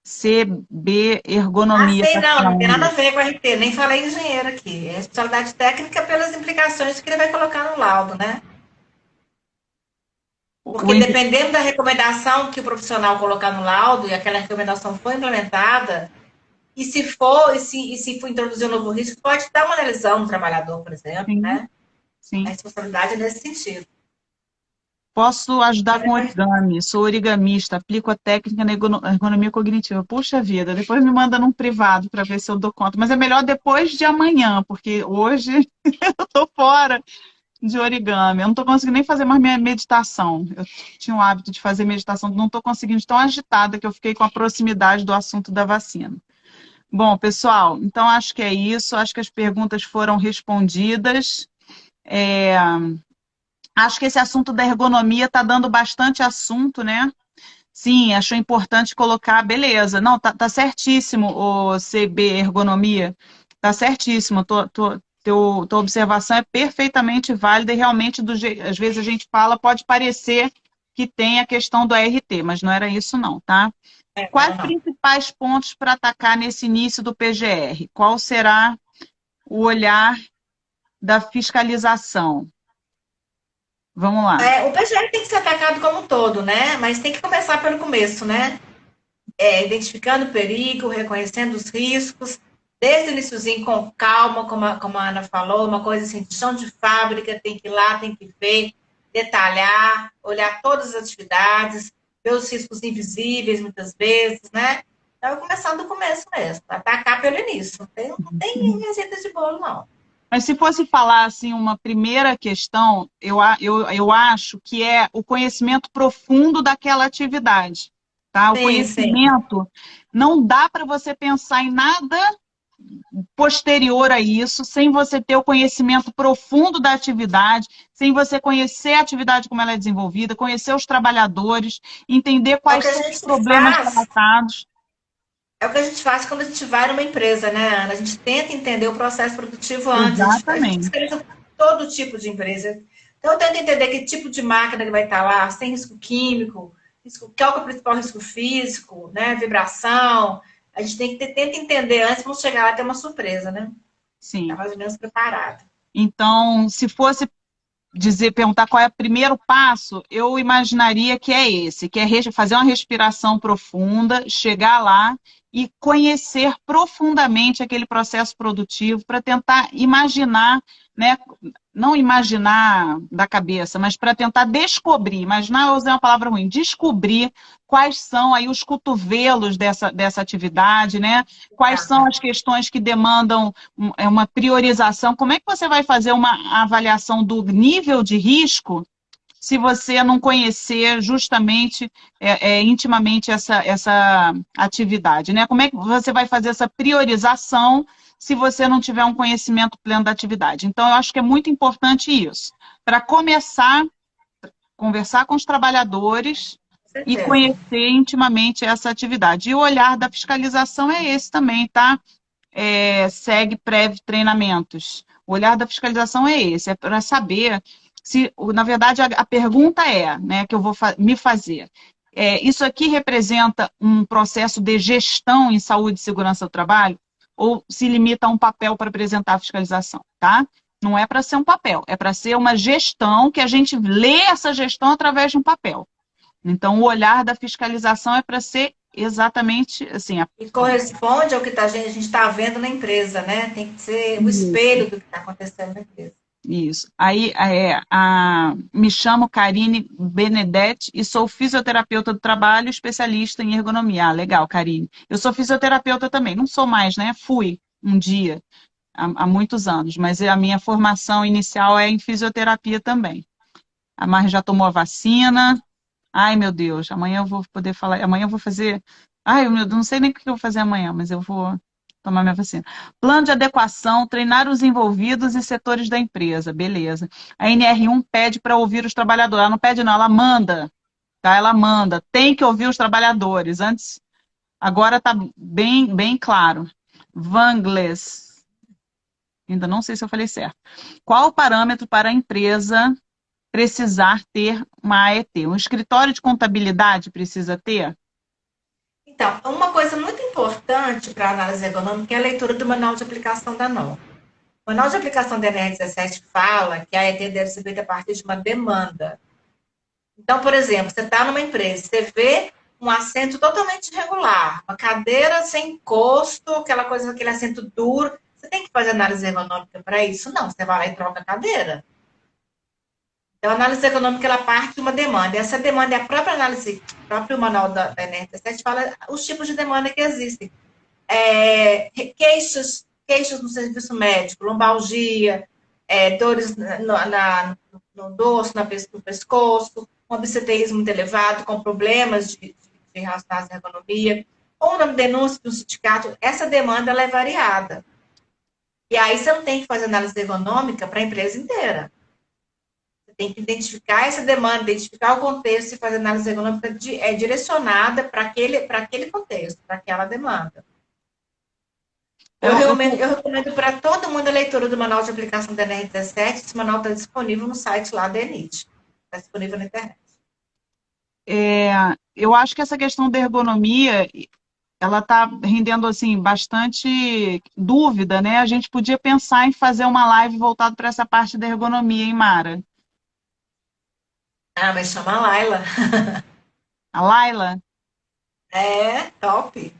S1: CB
S2: Ah,
S1: ergonomia
S2: sei,
S1: está
S2: não, não tem nada a
S1: falando.
S2: ver com a RT, nem falei engenheiro aqui. É especialidade técnica pelas implicações que ele vai colocar no laudo, né?
S1: O,
S2: Porque
S1: o,
S2: dependendo da recomendação que o profissional colocar no laudo e aquela recomendação foi implementada, e se for introduzir um novo risco, pode dar uma lesão no trabalhador, por exemplo,
S1: sim,
S2: né? A
S1: sim.
S2: responsabilidade é nesse sentido.
S1: Posso ajudar com origami, sou origamista, aplico a técnica na ergonomia cognitiva. Puxa vida, depois me manda num privado para ver se eu dou conta. Mas é melhor depois de amanhã, porque hoje eu estou fora de origami. Eu não estou conseguindo nem fazer mais minha meditação. Eu tinha o hábito de fazer meditação, não estou conseguindo, de tão agitada que eu fiquei com a proximidade do assunto da vacina. Bom, pessoal, então acho que é isso. Acho que as perguntas foram respondidas. É, Acho que esse assunto da ergonomia está dando bastante assunto, né? Sim, achou importante colocar, beleza. Não, tá certíssimo o CB ergonomia. Tá certíssimo. Tua observação é perfeitamente válida e realmente, às vezes a gente fala, pode parecer que tem a questão do ART, mas não era isso não, tá? Quais
S2: Não, não.
S1: principais pontos para atacar nesse início do PGR? Qual será o olhar da fiscalização? Vamos lá.
S2: O PGR tem que ser atacado como um todo, né? Mas tem que começar pelo começo, né? Identificando o perigo, reconhecendo os riscos, desde o iniciozinho com calma, como a Ana falou, uma coisa assim, de chão de fábrica, tem que ir lá, tem que ver, detalhar, olhar todas as atividades, ver os riscos invisíveis, muitas vezes, né? Então, começar do começo mesmo, atacar pelo início. Não tem receita de bolo, não.
S1: Mas se fosse falar assim, uma primeira questão, eu acho que é o conhecimento profundo daquela atividade. Tá? O
S2: Sim, sim.
S1: conhecimento não dá para você pensar em nada posterior a isso, sem você ter o conhecimento profundo da atividade, sem você conhecer a atividade como ela é desenvolvida, conhecer os trabalhadores, entender
S2: É o
S1: quais
S2: que a
S1: são os
S2: gente
S1: problemas
S2: faz
S1: relatados.
S2: É o que a gente faz quando a gente vai numa empresa, né, Ana? A gente tenta entender o processo produtivo antes. A gente
S1: Exatamente.
S2: fiscaliza todo tipo de empresa. Então, eu tento entender que tipo de máquina que vai estar lá, sem risco químico, qual é o principal risco físico, né? Vibração. A gente tenta entender antes para não chegar lá e ter uma surpresa, né? Tá
S1: Sim.
S2: mais ou menos preparado.
S1: Então, se fosse perguntar qual é o primeiro passo, eu imaginaria que é esse, que é fazer uma respiração profunda, chegar lá e conhecer profundamente aquele processo produtivo para tentar imaginar, né, não imaginar da cabeça, mas para tentar descobrir, imaginar, eu usei uma palavra ruim, descobrir quais são aí os cotovelos dessa atividade, né? Quais são as questões que demandam uma priorização, como é que você vai fazer uma avaliação do nível de risco se você não conhecer justamente, intimamente essa atividade, né? Como é que você vai fazer essa priorização se você não tiver um conhecimento pleno da atividade? Então, eu acho que é muito importante isso. Para começar, conversar com os trabalhadores
S2: Com
S1: e
S2: certeza.
S1: conhecer intimamente essa atividade. E o olhar da fiscalização é esse também, tá? Segue prévio treinamentos. O olhar da fiscalização é esse, é para saber se, na verdade, a pergunta é, né, que eu vou me fazer. Isso aqui representa um processo de gestão em saúde e segurança do trabalho ou se limita a um papel para apresentar a fiscalização, tá? Não é para ser um papel, é para ser uma gestão que a gente lê essa gestão através de um papel. Então, o olhar da fiscalização é para ser exatamente assim.
S2: E corresponde ao que a gente está vendo na empresa, né? Tem que ser o espelho do que está acontecendo na empresa.
S1: Isso. Aí, me chamo Karine Benedetti e sou fisioterapeuta do trabalho, especialista em ergonomia. Ah, legal, Karine. Eu sou fisioterapeuta também. Não sou mais, né? Fui um dia, há muitos anos, mas a minha formação inicial é em fisioterapia também. A Mari já tomou a vacina. Ai, meu Deus, amanhã eu vou poder falar. Amanhã eu vou fazer. Ai, meu Deus, não sei nem o que eu vou fazer amanhã, mas eu vou tomar minha vacina. Plano de adequação, treinar os envolvidos e setores da empresa. Beleza. A NR1 pede para ouvir os trabalhadores. Ela não pede, não, ela manda. Tá? Ela manda. Tem que ouvir os trabalhadores. Antes, agora está bem, bem claro. Vangles. Ainda não sei se eu falei certo. Qual o parâmetro para a empresa precisar ter uma AET? Um escritório de contabilidade precisa ter?
S2: Então, uma coisa muito importante para a análise ergonômica é a leitura do manual de aplicação da norma. O manual de aplicação da NR17 fala que a AET deve ser feita a partir de uma demanda. Então, por exemplo, você está numa empresa, você vê um assento totalmente irregular, uma cadeira sem encosto, aquela coisa, aquele assento duro. Você tem que fazer análise ergonômica para isso? Não, você vai lá e troca a cadeira. Então, a análise econômica ela parte de uma demanda. E essa demanda é a própria análise, o próprio manual da NR17 fala os tipos de demanda que existem. Queixos no serviço médico, lombalgia, dores no dorso, no pescoço, um absenteísmo muito elevado, com problemas de relacionados à ergonomia, ou na denúncia do sindicato, essa demanda ela é variada. E aí você não tem que fazer análise ergonômica para a empresa inteira. Tem que identificar essa demanda, identificar o contexto e fazer análise ergonômica direcionada para aquele contexto, para aquela demanda. Eu recomendo para todo mundo a leitura do manual de aplicação da NR17. Esse manual está disponível no site lá da ENIT. Está disponível na internet.
S1: Eu acho que essa questão da ergonomia, ela está rendendo assim bastante dúvida, né? A gente podia pensar em fazer uma live voltada para essa parte da ergonomia, hein, Mara?
S2: Ah, mas chama a Laila.
S1: A Laila?
S2: Top.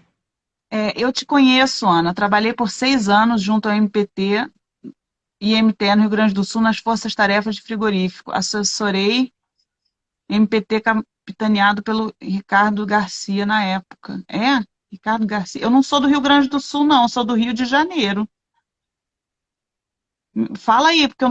S1: Eu te conheço, Ana. Trabalhei por 6 anos junto ao MPT e MT no Rio Grande do Sul nas forças-tarefas de frigorífico. Assessorei MPT capitaneado pelo Ricardo Garcia na época. Ricardo Garcia. Eu não sou do Rio Grande do Sul, não. Eu sou do Rio de Janeiro. Fala aí, porque eu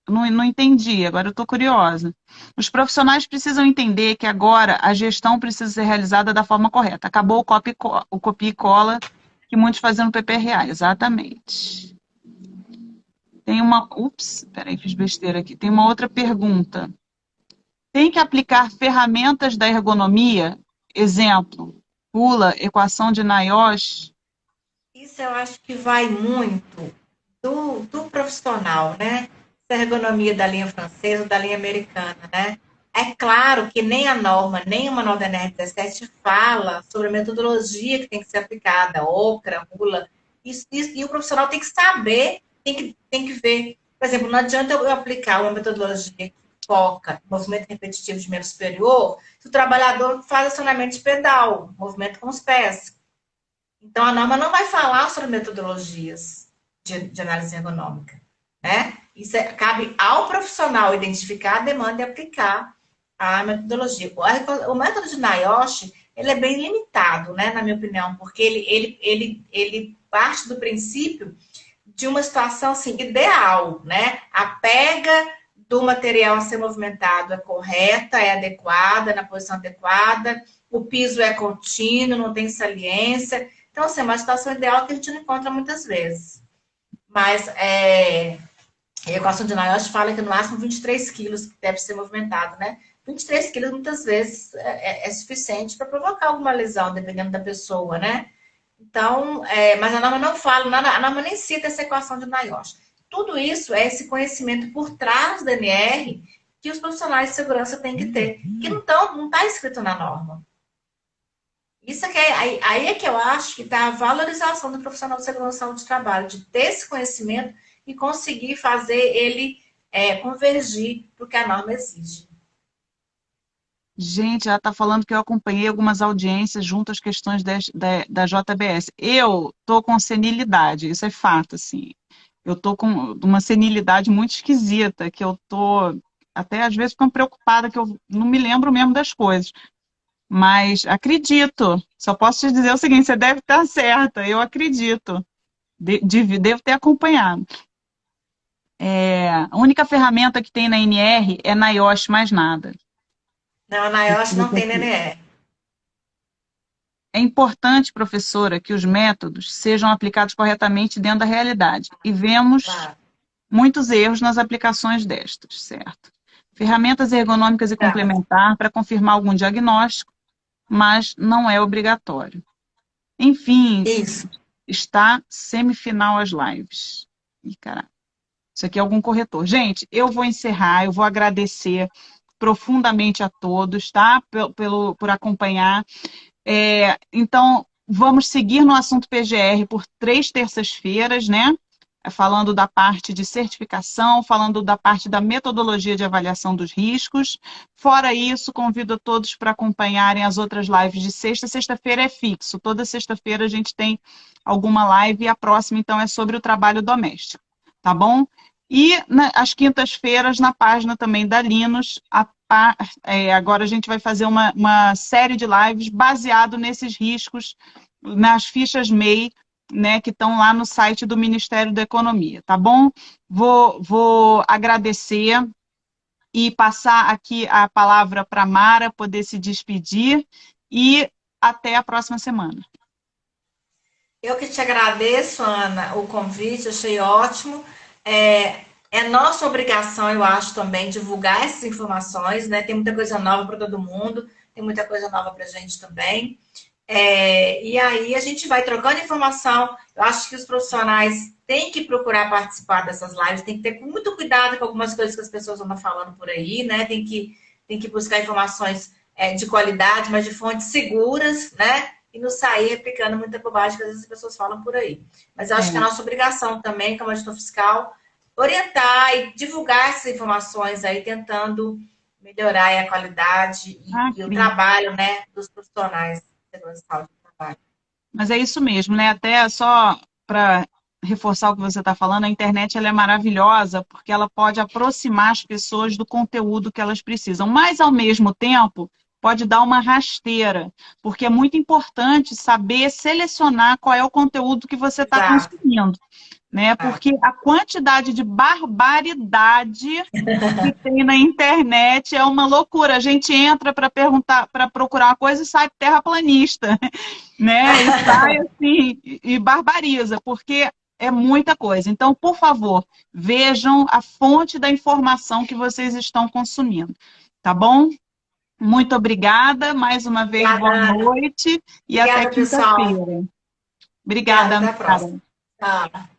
S1: não entendi. Agora eu estou curiosa. Os profissionais precisam entender que agora a gestão precisa ser realizada da forma correta. Acabou o copia e cola que muitos fazem no PPRA. Exatamente. Tem uma... Ups, peraí, fiz besteira aqui. Tem uma outra pergunta. Tem que aplicar ferramentas da ergonomia? Exemplo, pula, equação de NIOSH.
S2: Isso eu acho que vai muito do profissional, né? Se a ergonomia da linha francesa ou da linha americana, né? É claro que nem a norma, nem o manual da NR17 fala sobre a metodologia que tem que ser aplicada, ocra, rula. E o profissional tem que saber, tem que ver. Por exemplo, não adianta eu aplicar uma metodologia que foca em movimento repetitivo de membro superior se o trabalhador faz acionamento de pedal, movimento com os pés. Então, a norma não vai falar sobre metodologias de análise ergonômica, né? Isso cabe ao profissional identificar a demanda e aplicar a metodologia. O método de NIOSH, ele é bem limitado, né, na minha opinião, porque ele parte do princípio de uma situação assim, ideal, né? A pega do material a ser movimentado é correta, é adequada, na posição adequada, o piso é contínuo, não tem saliência. Então, assim, é uma situação ideal que a gente não encontra muitas vezes. Mas a equação de Nash fala que no máximo 23 quilos deve ser movimentado, né? 23 quilos muitas vezes é suficiente para provocar alguma lesão, dependendo da pessoa, né? Então, mas a norma não fala, a norma nem cita essa equação de NIOSH. Tudo isso é esse conhecimento por trás da NR que os profissionais de segurança têm que ter, que não está escrito na norma. Isso é que aí é que eu acho que está a valorização do profissional de segurança de trabalho, de ter esse conhecimento e conseguir fazer ele convergir para o que a norma exige.
S1: Gente, ela está falando que eu acompanhei algumas audiências junto às questões da JBS. Eu tô com senilidade, isso é fato, assim. Eu tô com uma senilidade muito esquisita, que eu tô até às vezes ficando preocupada, que eu não me lembro mesmo das coisas. Mas acredito. Só posso te dizer o seguinte: você deve estar certa, eu acredito. Devo ter acompanhado. A única ferramenta que tem na NR é na iOS, mais nada.
S2: Não, a NIOSH não tem NNR.
S1: É importante, professora, que os métodos sejam aplicados corretamente dentro da realidade. E vemos
S2: Claro.
S1: muitos erros nas aplicações destas, certo? Ferramentas ergonômicas e
S2: Tá.
S1: complementar para confirmar algum diagnóstico, mas não é obrigatório. Enfim,
S2: Isso.
S1: está semifinal as lives. Ih, caralho. Isso aqui é algum corretor. Gente, eu vou encerrar, eu vou agradecer profundamente a todos, tá? Por acompanhar. Então, vamos seguir no assunto PGR por 3 terças-feiras, né? Falando da parte de certificação, falando da parte da metodologia de avaliação dos riscos. Fora isso, convido a todos para acompanharem as outras lives de sexta. Sexta-feira é fixo, toda sexta-feira a gente tem alguma live e a próxima, então, é sobre o trabalho doméstico, tá bom? E às quintas-feiras, na página também da Linus, agora a gente vai fazer uma série de lives baseado nesses riscos, nas fichas MEI, né, que estão lá no site do Ministério da Economia, tá bom? Vou agradecer e passar aqui a palavra para a Mara poder se despedir e até a próxima semana.
S2: Eu que te agradeço, Ana, o convite, achei ótimo. É nossa obrigação, eu acho, também divulgar essas informações, né? Tem muita coisa nova para todo mundo, tem muita coisa nova para a gente também. E aí a gente vai trocando informação. Eu acho que os profissionais têm que procurar participar dessas lives, tem que ter muito cuidado com algumas coisas que as pessoas andam falando por aí, né? Tem que buscar informações de qualidade, mas de fontes seguras, né? E não sair replicando muita bobagem que às vezes as pessoas falam por aí. Mas eu acho que é nossa obrigação também, como auditor fiscal, orientar e divulgar essas informações aí, tentando melhorar aí a qualidade e o trabalho, né, dos profissionais de segurança e saúde do trabalho.
S1: Mas é isso mesmo, né? Até só para reforçar o que você está falando, a internet ela é maravilhosa porque ela pode aproximar as pessoas do conteúdo que elas precisam, mas ao mesmo tempo pode dar uma rasteira, porque é muito importante saber selecionar qual é o conteúdo que você está
S2: Exato.
S1: consumindo, né? Porque a quantidade de barbaridade que tem na internet é uma loucura. A gente entra para perguntar, para procurar uma coisa e sai terraplanista, né? E sai assim e barbariza, porque é muita coisa. Então, por favor, vejam a fonte da informação que vocês estão consumindo, tá bom? Muito obrigada, mais uma vez,
S2: Obrigada,
S1: boa
S2: Ana.
S1: noite e até
S2: Obrigada, pessoal.
S1: quinta-feira.
S2: Obrigada,
S1: Obrigada,
S2: até a próxima.
S1: Mara.
S2: Tchau.